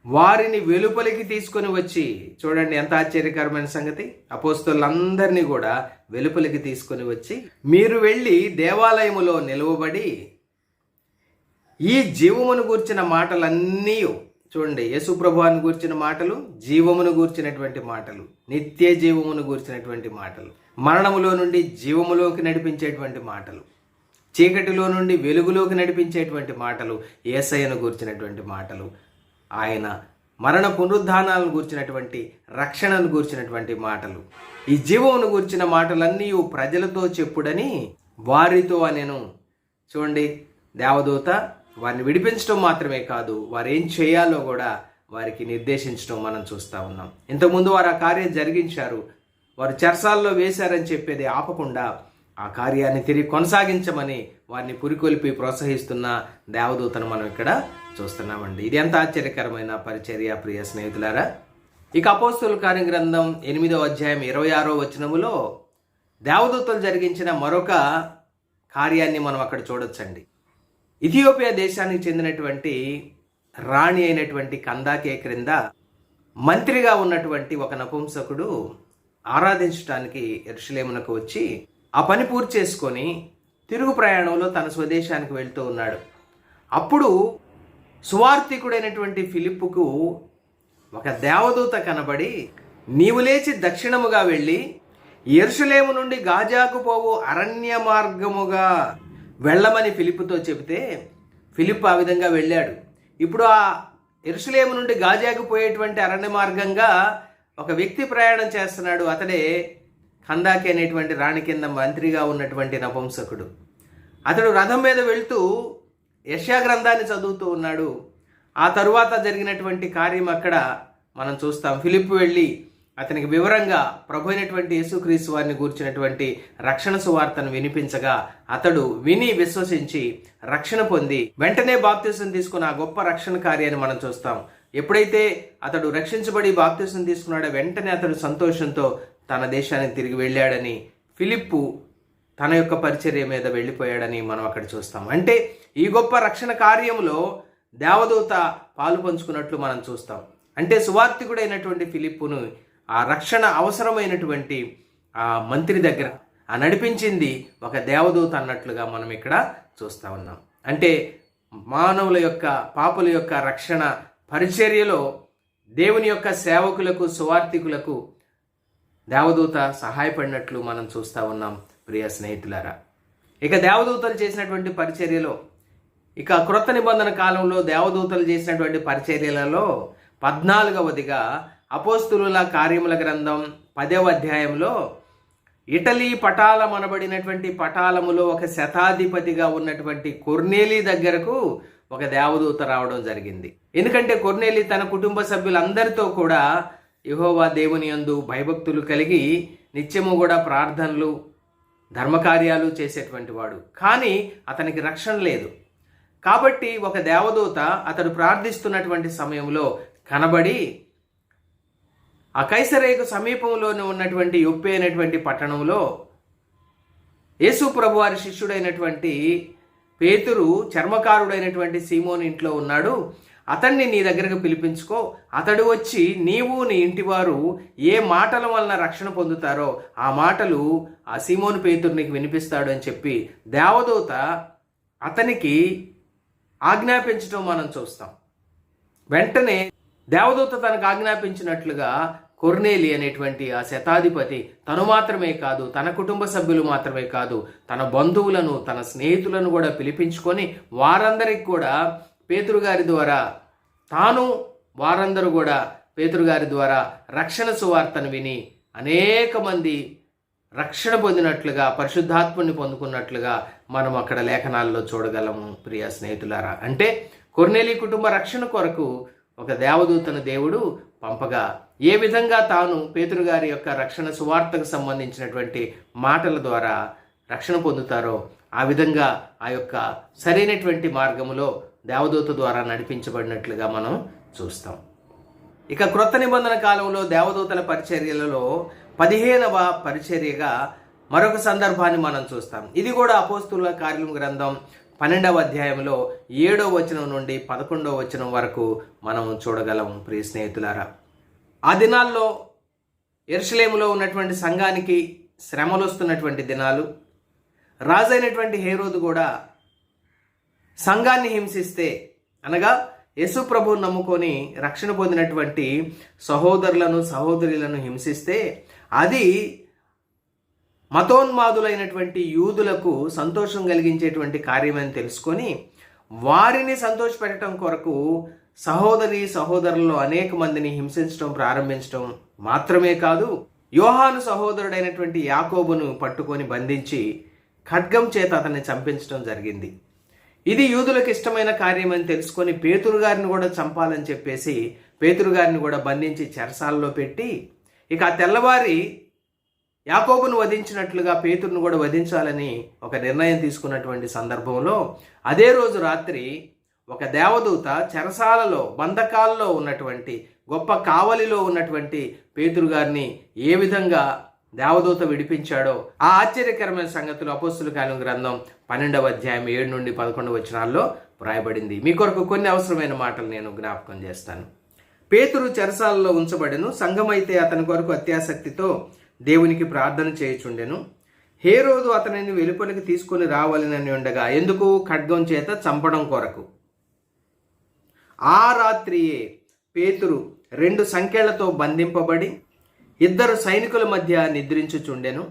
వారిని వెలుపలికి తీసుకొని వచ్చి, చూడండి ఎంత ఆశ్చర్యకరమైన సంగతి, అపోస్తలులందరినీ కూడా వెలుపలికి తీసుకొని వచ్చి, మీరు వెళ్ళి దేవాలయములో నిలువబడి ఈ జీవమును గూర్చిన మాటలన్నీ, చూడండి యేసు ప్రభువాన్ని గూర్చిన మాటలు, జీవమును గూర్చినటువంటి మాటలు, నిత్య జీవమును గూర్చినటువంటి మాటలు, మరణములో నుండి జీవములోకి నడిపించేటువంటి మాటలు, చీకటిలో నుండి వెలుగులోకి నడిపించేటువంటి మాటలు, యేసయ్యను గూర్చినటువంటి మాటలు, ఆయన మరణ పునరుద్ధానాలను గూర్చినటువంటి, రక్షణను గూర్చినటువంటి మాటలు, ఈ జీవమును గూర్చిన మాటలన్నీ ప్రజలతో చెప్పుడని వారితో అనెను. చూడండి, దేవదూత వారిని విడిపించడం మాత్రమే కాదు, వారు ఏం చేయాలో కూడా వారికి నిర్దేశించడం మనం చూస్తూ ఉన్నాం. ఇంతకుముందు వారు ఆ కార్యం జరిగించారు, వారు చెరసాల్లో వేశారని చెప్పేది ఆపకుండా ఆ కార్యాన్ని తిరిగి కొనసాగించమని వారిని పురికొల్పి ప్రోత్సహిస్తున్న దేవదూతను మనం ఇక్కడ చూస్తున్నామండి. ఇది ఎంత ఆశ్చర్యకరమైన పరిచర్య ప్రియ స్నేహితులారా. ఇక అపోస్తలుల కార్య గ్రంథం 8వ అధ్యాయం 26వ వచనములో దేవదూతలు జరిగించిన మరొక కార్యాన్ని మనం అక్కడ చూడొచ్చండి. ఇథియోపియా దేశానికి చెందినటువంటి రాణి అయినటువంటి కందాకే క్రింద మంత్రిగా ఉన్నటువంటి ఒక నపుంసకుడు ఆరాధించడానికి యెరూషలేమునకు వచ్చి ఆ పని పూర్తి చేసుకొని తిరుగు ప్రయాణంలో తన స్వదేశానికి వెళ్తూ ఉన్నాడు. అప్పుడు సువార్తికుడైనటువంటి ఫిలిప్పుకు ఒక దేవదూత కనబడి, నీవు లేచి దక్షిణముగా వెళ్ళి యెరూషలేము నుండి గాజాకు పోవు అరణ్య మార్గముగా వెళ్ళమని ఫిలిప్పుతో చెబితే ఫిలిప్ ఆ విధంగా వెళ్ళాడు. ఇప్పుడు ఆ యెరూషలేము నుండి గాజాకు పోయేటువంటి అరణ్య మార్గంగా ఒక వ్యక్తి ప్రయాణం చేస్తున్నాడు. అతడే కందాకి అనేటువంటి రాణి కింద మంత్రిగా ఉన్నటువంటి నపుంసకుడు. అతడు రథం మీద వెళ్తూ యెషయా గ్రంథాన్ని చదువుతూ ఉన్నాడు. ఆ తరువాత జరిగినటువంటి కార్యం అక్కడ మనం చూస్తాం. ఫిలిప్పు వెళ్ళి అతనికి వివరంగా ప్రభు అయినటువంటి యేసుక్రీస్తు వారిని గూర్చినటువంటి రక్షణ సువార్తను వినిపించగా అతడు విని విశ్వసించి రక్షణ పొంది వెంటనే బాప్తిసం తీసుకున్న ఆ గొప్ప రక్షణ కార్యాన్ని మనం చూస్తాం. ఎప్పుడైతే అతడు రక్షించబడి బాప్తిసం తీసుకున్నాడో వెంటనే అతడు సంతోషంతో తన దేశానికి తిరిగి వెళ్ళాడని, ఫిలిప్పు తన యొక్క పరిచర్య మీద వెళ్ళిపోయాడని మనం అక్కడ చూస్తాం. అంటే ఈ గొప్ప రక్షణ కార్యంలో దేవదూత పాలు పంచుకున్నట్లు మనం చూస్తాం. అంటే సువార్తికుడైనటువంటి ఫిలిప్పును ఆ రక్షణ అవసరమైనటువంటి ఆ మంత్రి దగ్గర ఆ నడిపించింది ఒక దేవదూత అన్నట్లుగా మనం ఇక్కడ చూస్తూ ఉన్నాం. అంటే మానవుల యొక్క పాపుల యొక్క రక్షణ పరిచర్యలో దేవుని యొక్క సేవకులకు సువార్తికులకు దేవదూత సహాయపడినట్లు మనం చూస్తూ ఉన్నాం ప్రియ స్నేహితులారా. ఇక దేవదూతలు చేసినటువంటి పరిచర్యలో, ఇక క్రొత్త నిబంధన కాలంలో దేవదూతలు చేసినటువంటి పరిచర్యలలో 14వదిగా అపోస్తులుల కార్యముల గ్రంథం 10వ అధ్యాయంలో ఇటలీ పటాలం అనబడినటువంటి పటాలములో ఒక శతాధిపతిగా ఉన్నటువంటి కొర్నేలి దగ్గరకు ఒక దేవదూత రావడం జరిగింది. ఎందుకంటే కొర్నేలి తన కుటుంబ సభ్యులందరితో కూడా యెహోవా దేవుని యందు భయభక్తులు కలిగి నిత్యము కూడా ప్రార్థనలు ధర్మకార్యాలు చేసేటువంటి వాడు. కానీ అతనికి రక్షణ లేదు. కాబట్టి ఒక దేవదూత అతడు ప్రార్థిస్తున్నటువంటి సమయంలో కనబడి ఆ కైసరేకు సమీపంలోనే ఉన్నటువంటి యొప్పే అనేటువంటి పట్టణంలో యేసు ప్రభు వారి శిష్యుడైనటువంటి పేతురు చర్మకారుడైనటువంటి సీమోని ఇంట్లో ఉన్నాడు, అతన్ని నీ దగ్గరకు పిలిపించుకో, అతడు వచ్చి నీవు నీ ఇంటివారు ఏ మాటల వలన రక్షణ పొందుతారో ఆ మాటలు ఆ సీమోను పేతురునికి వినిపిస్తాడు అని చెప్పి దేవదూత అతనికి ఆజ్ఞాపించడం మనం చూస్తాం. వెంటనే దేవదూత తనకు ఆజ్ఞాపించినట్లుగా కొర్నేలి అనేటువంటి ఆ శతాధిపతి తను మాత్రమే కాదు, తన కుటుంబ సభ్యులు మాత్రమే కాదు, తన బంధువులను తన స్నేహితులను కూడా పిలిపించుకొని వారందరికి కూడా పేతురుగారి ద్వారా తాను వారందరూ కూడా పేతురుగారి ద్వారా రక్షణ సువార్తను విని అనేక మంది రక్షణ పొందినట్లుగా పరిశుద్ధాత్మని పొందుకున్నట్లుగా మనం అక్కడ లేఖనాల్లో చూడగలము ప్రియ స్నేహితులారా. అంటే కొర్నేలి కుటుంబ రక్షణ కొరకు ఒక దేవదూతను దేవుడు పంపగా ఏ విధంగా తాను పేతురుగారి యొక్క రక్షణ సువార్తకు సంబంధించినటువంటి మాటల ద్వారా రక్షణ పొందుతారో ఆ విధంగా ఆ యొక్క సరైనటువంటి మార్గములో దేవదూత ద్వారా నడిపించబడినట్లుగా మనం చూస్తాం. ఇక క్రొత్త నిబంధన కాలంలో దేవదూతల పరిచర్యలలో 15వ పరిచర్యగా మరొక సందర్భాన్ని మనం చూస్తాం. ఇది కూడా అపోస్తుల కార్యముల గ్రంథం 12వ అధ్యాయంలో 7వ వచనం నుండి 11వ వచనం వరకు మనం చూడగలం ప్రియ స్నేహితులారా. ఆ దినాల్లో యెరూషలేములో ఉన్నటువంటి సంఘానికి శ్రమలు వస్తున్నటువంటి దినాలు. రాజైనటువంటి హేరోదు కూడా సంఘాన్ని హింసిస్తే, అనగా యేసు ప్రభువును నమ్ముకొని రక్షణ పొందినటువంటి సహోదరులను సహోదరులను హింసిస్తే అది మతోన్మాదులైనటువంటి యూదులకు సంతోషం కలిగించేటువంటి కార్యమని తెలుసుకొని వారిని సంతోషపెట్టడం కొరకు సహోదరి సహోదరుల్లో అనేక మందిని హింసించడం ప్రారంభించడం మాత్రమే కాదు, యోహాను సహోదరుడైనటువంటి యాకోబును పట్టుకొని బంధించి ఖడ్గం చేత అతన్ని చంపించడం జరిగింది. ఇది యూదులకు ఇష్టమైన కార్యం అని తెలుసుకొని పేతురు గారిని కూడా చంపాలని చెప్పేసి పేతురు గారిని కూడా బంధించి చెరసాలలో పెట్టి, ఇక ఆ తెల్లవారి యాకోబును వధించినట్లుగా పేతురును కూడా వధించాలని ఒక నిర్ణయం తీసుకున్నటువంటి సందర్భంలో అదే రోజు రాత్రి ఒక దేవదూత చెరసాలలో బంధకాల్లో ఉన్నటువంటి గొప్ప కావలిలో ఉన్నటువంటి పేతురు గారిని ఏ విధంగా దేవదూత విడిపించాడో ఆ ఆశ్చర్యకరమైన సంగతులు అపోస్తుల కార్యం గ్రంథం 12వ అధ్యాయం 7 నుండి 11 వచనాల్లో వ్రాయబడింది. మీ కొరకు కొన్ని అవసరమైన మాటలు నేను జ్ఞాపకం చేస్తాను. పేతురు చెరసాలలో ఉంచబడెను. సంఘమైతే అతని కొరకు అత్యాసక్తితో దేవునికి ప్రార్థన చేయుచుండెను. హేరోదు అతనిని వెలుపలికి తీసుకొని రావాలని ఉండగా, ఎందుకు? ఖడ్గం చేత చంపడం కొరకు. ఆ రాత్రియే పేతురు 2 సంకెళ్లతో బంధింపబడి 2 సైనికుల మధ్య నిద్రించుచుండెను.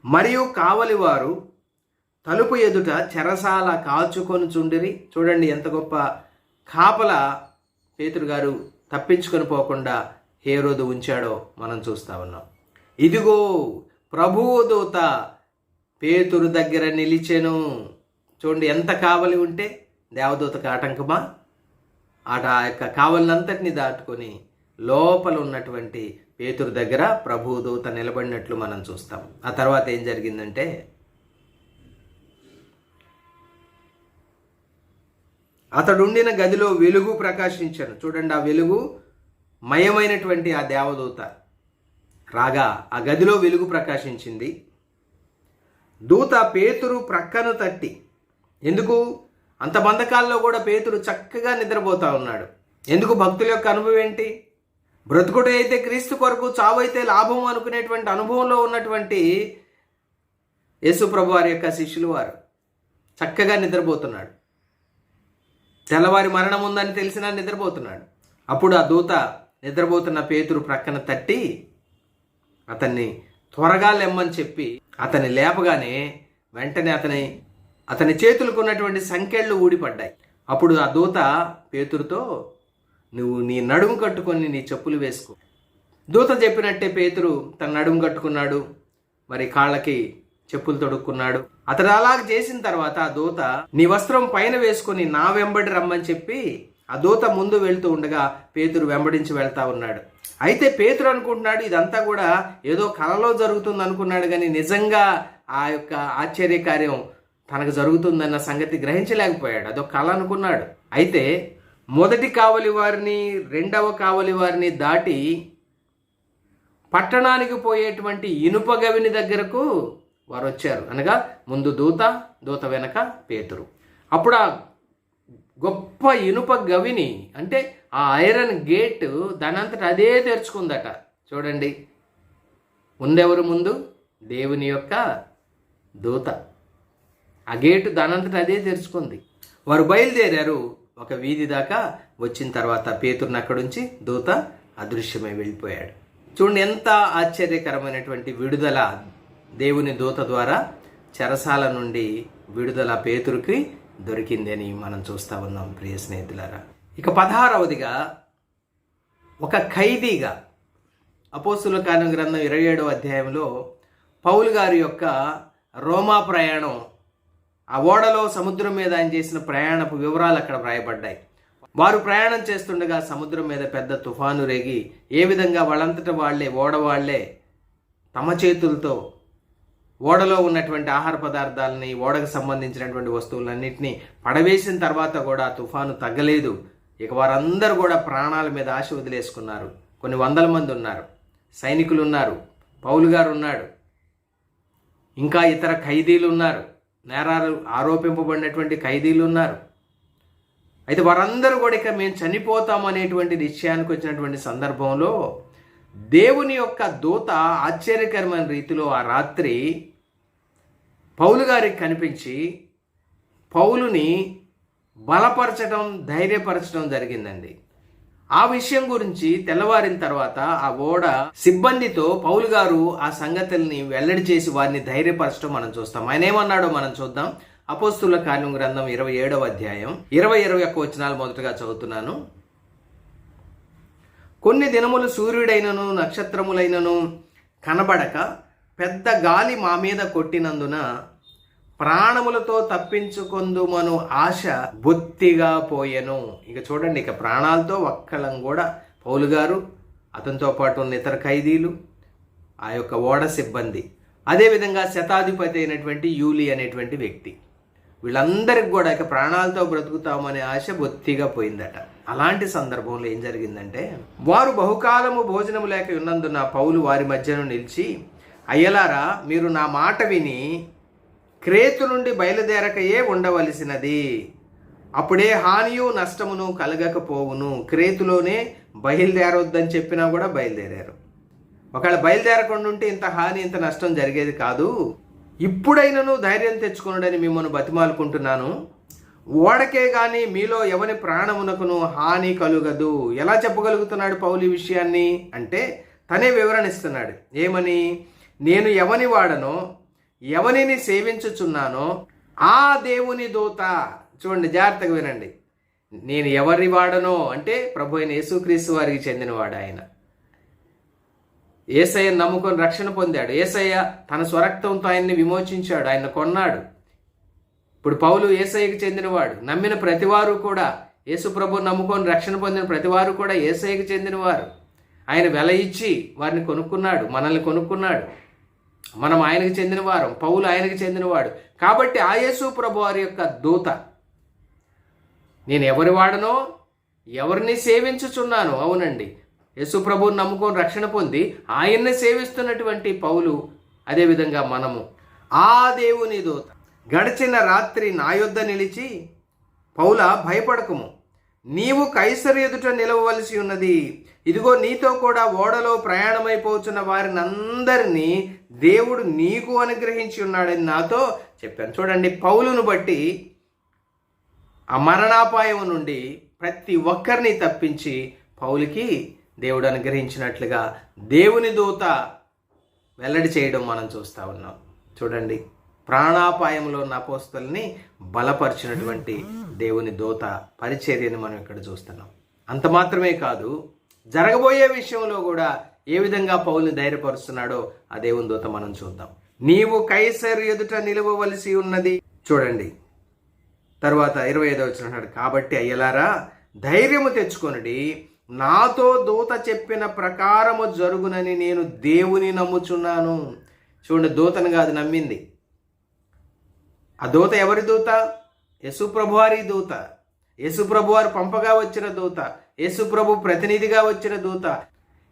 మరియు కావలివారు తలుపు ఎదుట చెరసాల కాచుకొనుచుండిరి. చూడండి ఎంత గొప్ప కాపల పేతురు గారు తప్పించుకొని పోకుండా హేరోదు ఉంచాడో మనం చూస్తా ఉన్నాం. ఇదిగో ప్రభువు దూత పేతురు దగ్గర నిలిచెను. చూడండి ఎంత కావలి ఉంటే దేవదూతకు ఆటంకమా? ఆ యొక్క కావలినంతటిని దాటుకొని లోపల ఉన్నటువంటి పేతురు దగ్గర ప్రభువు దూత నిలబడినట్లు మనం చూస్తాం. ఆ తర్వాత ఏం జరిగిందంటే, అతడుండిన గదిలో వెలుగు ప్రకాశించాను. చూడండి ఆ వెలుగు మయమైనటువంటి ఆ దేవదూత రాగా ఆ గదిలో వెలుగు ప్రకాశించింది. దూత పేతురు ప్రక్కను తట్టి, ఎందుకు? అంత బంధకాల్లో కూడా పేతురు చక్కగా నిద్రపోతా ఉన్నాడు. ఎందుకు? భక్తుల యొక్క అనుభవం ఏంటి? బ్రతుకుడు అయితే క్రీస్తు కొరకు, చావు అయితే లాభం అనుకునేటువంటి అనుభవంలో ఉన్నటువంటి యేసు ప్రభు వారి యొక్క శిష్యులు వారు చక్కగా నిద్రపోతున్నాడు. తెల్లవారి మరణం ఉందని తెలిసినా నిద్రపోతున్నాడు. అప్పుడు ఆ దూత నిద్రపోతున్న పేతురు ప్రక్కన తట్టి అతన్ని త్వరగా లెమ్మని చెప్పి అతన్ని లేపగానే వెంటనే అతని చేతులకు ఉన్నటువంటి సంకెళ్ళు ఊడిపడ్డాయి. అప్పుడు ఆ దూత పేతురుతో, నువ్వు నీ నడుము కట్టుకొని నీ చెప్పులు వేసుకో. దూత చెప్పినట్టే పేతురు తన నడుము కట్టుకున్నాడు, మరి కాళ్ళకి చెప్పులు తొడుక్కున్నాడు. అతడు అలాగ చేసిన తర్వాత ఆ దూత, నీ వస్త్రం పైన వేసుకొని నా వెంబడి రమ్మని చెప్పి ఆ దూత ముందు వెళ్తూ ఉండగా పేతురు వెంబడించి వెళ్తా ఉన్నాడు. అయితే పేతురు అనుకుంటున్నాడు ఇదంతా కూడా ఏదో కలలో జరుగుతుంది అనుకున్నాడు, కానీ నిజంగా ఆ యొక్క ఆశ్చర్యకార్యం తనకు జరుగుతుందన్న సంగతి గ్రహించలేకపోయాడు. అదొక కళ అనుకున్నాడు. అయితే మొదటి కావలి వారిని, 2వ కావలి వారిని దాటి పట్టణానికి పోయేటువంటి ఇనుప గవిని దగ్గరకు వారు వచ్చారు. అనగా ముందు దూత వెనక పేతురు. అప్పుడు ఆ గొప్ప ఇనుప గవిని, అంటే ఆ ఐరన్ గేట్ దానంతట అదే తెరుచుకుందట. చూడండి, ముందెవరు? ముందు దేవుని యొక్క దూత. ఆ గేటు దానంతట అదే తెరుచుకుంది. వారు బయలుదేరారు. ఒక వీధి దాకా వచ్చిన తర్వాత పేతురుని అక్కడుంచి దూత అదృశ్యమై వెళ్ళిపోయాడు. చూడండి ఎంత ఆశ్చర్యకరమైనటువంటి విడుదల దేవుని దూత ద్వారా చెరసాల నుండి విడుదల పేతురుకి దొరికింది అని మనం చూస్తూ ఉన్నాం ప్రియ స్నేహితులారా. ఇక 16వదిగా ఒక ఖైదీగా అపోస్తుల కార్యం గ్రంథం 27వ అధ్యాయంలో పౌలు గారి యొక్క రోమా ప్రయాణం, ఆ ఓడలో సముద్రం మీద ఆయన చేసిన ప్రయాణపు వివరాలు అక్కడ వ్రాయబడ్డాయి. వారు ప్రయాణం చేస్తుండగా సముద్రం మీద పెద్ద తుఫాను రేగి ఏ విధంగా వాళ్ళంతట వాళ్లే తమ చేతులతో ఓడలో ఉన్నటువంటి ఆహార పదార్థాలని, ఓడకు సంబంధించినటువంటి వస్తువులన్నింటినీ పడవేసిన తర్వాత కూడా తుఫాను తగ్గలేదు. ఇక వారందరూ కూడా ప్రాణాల మీద ఆశ వదిలేసుకున్నారు. కొన్ని వందల మంది ఉన్నారు, సైనికులు ఉన్నారు, పౌలు గారు ఉన్నాడు, ఇంకా ఇతర ఖైదీలు ఉన్నారు, నేరాలు ఆరోపింపబడినటువంటి ఖైదీలు ఉన్నారు. అయితే వారందరూ కూడా ఇక మేము చనిపోతాం అనేటువంటి నిశ్చయానికి వచ్చినటువంటి సందర్భంలో దేవుని యొక్క దూత ఆశ్చర్యకరమైన రీతిలో ఆ రాత్రి పౌలు గారికి కనిపించి పౌలుని బలపరచడం, ధైర్యపరచడం జరిగిందండి. ఆ విషయం గురించి తెల్లవారిన తర్వాత ఆ ఓడ సిబ్బందితో పౌలు గారు ఆ సంగతుల్ని వెల్లడి చేసి వారిని ధైర్యపరచడం మనం చూస్తాం. ఆయన ఏమన్నాడో మనం చూద్దాం. అపోస్తుల కార్యం గ్రంథం 27వ అధ్యాయం 20-21 వచనాలు మొదటగా చదువుతున్నాను. కొన్ని దినములు సూర్యుడైనను నక్షత్రములైనను కనబడక పెద్ద గాలి మా మీద కొట్టినందున ప్రాణములతో తప్పించుకొందుమను ఆశ బొత్తిగా పోయెను. ఇక చూడండి, ఇక ప్రాణాలతో ఒక్కళ్ళం కూడా పౌలు గారు, అతనితో పాటు ఉన్న ఇతర ఖైదీలు, ఆ యొక్క ఓడ సిబ్బంది, అదేవిధంగా శతాధిపతి అయినటువంటి యూలి అనేటువంటి వ్యక్తి, వీళ్ళందరికీ కూడా ఇక ప్రాణాలతో బ్రతుకుతామనే ఆశ బొత్తిగా పోయిందట. అలాంటి సందర్భంలో ఏం జరిగిందంటే, వారు బహుకాలము భోజనము లేక ఉన్నందున పౌలు వారి మధ్యను నిలిచి, అయ్యలారా, మీరు నా మాట విని క్రేతు నుండి బయలుదేరకయే ఉండవలసినది. అప్పుడే హానియు నష్టమును కలగకపోవును. క్రేతులోనే బయలుదేరొద్దని చెప్పినా కూడా బయలుదేరారు. ఒకవేళ బయలుదేరకుండా ఉంటే ఇంత హాని ఇంత నష్టం జరిగేది కాదు. ఇప్పుడైనను ధైర్యం తెచ్చుకున్నాడని మిమ్మల్ని బతిమాలుకుంటున్నాను. ఓడకే గాని మీలో ఎవని ప్రాణమునకును హాని కలుగదు. ఎలా చెప్పగలుగుతున్నాడు పౌలు ఈ విషయాన్ని అంటే, తనే వివరణ ఇస్తున్నాడు. ఏమని? నేను ఎవని వాడనో, ఎవనిని సేవించుచున్నానో ఆ దేవుని దూత. చూడండి, జాగ్రత్తగా వినండి. నేను ఎవరి వాడనో అంటే ప్రభు అయిన యేసుక్రీస్తు వారికి చెందినవాడు. ఆయన యేసయ్య నమ్ముకొని రక్షణ పొందాడు. యేసయ్య తన స్వరక్తంతో ఆయన్ని విమోచించాడు, ఆయన కొన్నాడు. ఇప్పుడు పౌలు యేసయ్యకి చెందినవాడు. నమ్మిన ప్రతివారు కూడా, యేసు ప్రభు నమ్ముకొని రక్షణ పొందిన ప్రతివారు కూడా యేసయ్యకి చెందినవారు. ఆయన వెల ఇచ్చి వారిని కొనుక్కున్నాడు, మనల్ని కొనుక్కున్నాడు. మనం ఆయనకు చెందినవారం, పౌలు ఆయనకు చెందినవాడు. కాబట్టి ఆ యేసు ప్రభు వారి యొక్క దూత. నేను ఎవరి వాడనో, ఎవరిని సేవించుచున్నాను. అవునండి, యేసు ప్రభువుని నమ్ముకొని రక్షణ పొంది ఆయన్ని సేవిస్తున్నటువంటి పౌలు, అదేవిధంగా మనము ఆ దేవుని దూత. గడిచిన రాత్రి నా యొద్ద నిలిచి, పౌలా, భయపడకుము, నీవు కైసరు ఎదుట నిలవవలసి ఉన్నది. ఇదిగో నీతో కూడా ఓడలో ప్రయాణమైపోతున్న వారిని అందరినీ దేవుడు నీకు అనుగ్రహించి ఉన్నాడని నాతో చెప్పాను. చూడండి, పౌలును బట్టి ఆ మరణాపాయం నుండి ప్రతి ఒక్కరిని తప్పించి పౌలుకి దేవుడు అనుగ్రహించినట్లుగా దేవుని దూత వెల్లడి చేయడం మనం చూస్తూ ఉన్నాం. చూడండి, ప్రాణాపాయంలో ఉన్న అపోస్తలుని బలపరిచినటువంటి దేవుని దూత పరిచర్యని మనం ఇక్కడ చూస్తున్నాం. అంత మాత్రమే కాదు, జరగబోయే విషయంలో కూడా ఏ విధంగా పౌలుని ధైర్యపరుస్తున్నాడో ఆ దేవుని దూత మనం చూద్దాం. నీవు కైసరు ఎదుట నిలవవలసి ఉన్నది. చూడండి, తర్వాత 25వ వచనం, కాబట్టి అయ్యలారా, ధైర్యము తెచ్చుకొనుడి, నాతో దూత చెప్పిన ప్రకారము జరుగునని నేను దేవుని నమ్ముచున్నాను. చూడండి, దూతను కాదు నమ్మింది. ఆ దూత ఎవరి దూత? యేసుప్రభు వారి దూత. యేసుప్రభు వారు పంపగా వచ్చిన దూత, యేసుప్రభు ప్రతినిధిగా వచ్చిన దూత,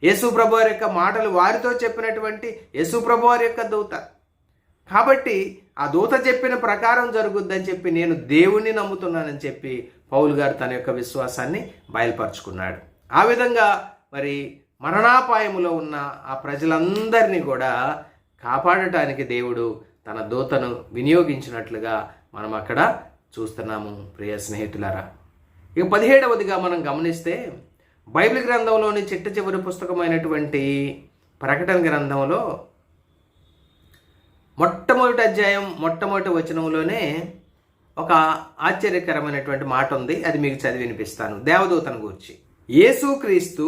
యేసుప్రభు వారి యొక్క మాటలు వారితో చెప్పినటువంటి యేసుప్రభు వారి యొక్క దూత. కాబట్టి ఆ దూత చెప్పిన ప్రకారం జరుగుద్దని చెప్పి నేను దేవుణ్ణి నమ్ముతున్నానని చెప్పి పౌలు గారు తన యొక్క విశ్వాసాన్ని బయలుపరుచుకున్నాడు. ఆ విధంగా మరి మరణాపాయములో ఉన్న ఆ ప్రజలందరినీ కూడా కాపాడటానికి దేవుడు తన దూతను వినియోగించినట్లుగా మనం అక్కడ చూస్తున్నాము. ప్రియ స్నేహితులారా, ఇక 17వదిగా మనం గమనిస్తే, బైబిల్ గ్రంథంలోని చిట్ట చివరి పుస్తకమైనటువంటి ప్రకటన గ్రంథంలో మొట్టమొదటి అధ్యాయం మొట్టమొదటి వచనంలోనే ఒక ఆశ్చర్యకరమైనటువంటి మాట ఉంది. అది మీకు చదివి వినిపిస్తాను. దేవదూతను గూర్చి, యేసుక్రీస్తు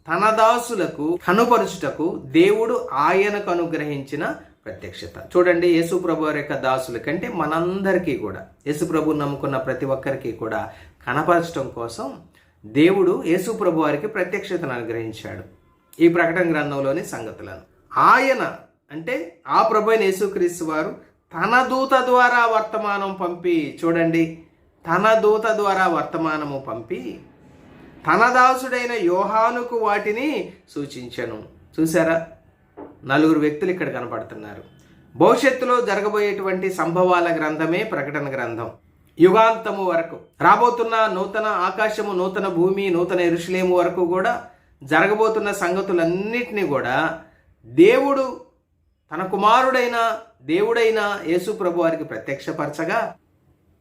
తన దాసులకు కనుపరుచుటకు దేవుడు ఆయనకు అనుగ్రహించిన ప్రత్యక్షత. చూడండి, యేసు ప్రభు వారి యొక్క దాసుల కంటే మనందరికీ కూడా, యేసు ప్రభు నమ్ముకున్న ప్రతి ఒక్కరికి కూడా కనపరచడం కోసం దేవుడు యేసు ప్రభు వారికి ప్రత్యక్షతను అనుగ్రహించాడు. ఈ ప్రకటన గ్రంథంలోని సంగతులను ఆయన అంటే ఆ ప్రభు అయిన యేసుక్రీస్తు వారు తన దూత ద్వారా వర్తమానం పంపి, చూడండి, తన దూత ద్వారా వర్తమానము పంపి తన దాసుడైన యోహానుకు వాటిని సూచించెను. చూసారా, 4 వ్యక్తులు ఇక్కడ కనపడుతున్నారు. భవిష్యత్తులో జరగబోయేటువంటి సంభవాల గ్రంథమే ప్రకటన గ్రంథం. యుగాంతము వరకు రాబోతున్న నూతన ఆకాశము, నూతన భూమి, నూతన యెరూషలేము వరకు కూడా జరగబోతున్న సంగతులన్నిటినీ కూడా దేవుడు తన కుమారుడైన దేవుడైన యేసు ప్రభు వారికి ప్రత్యక్షపరచగా,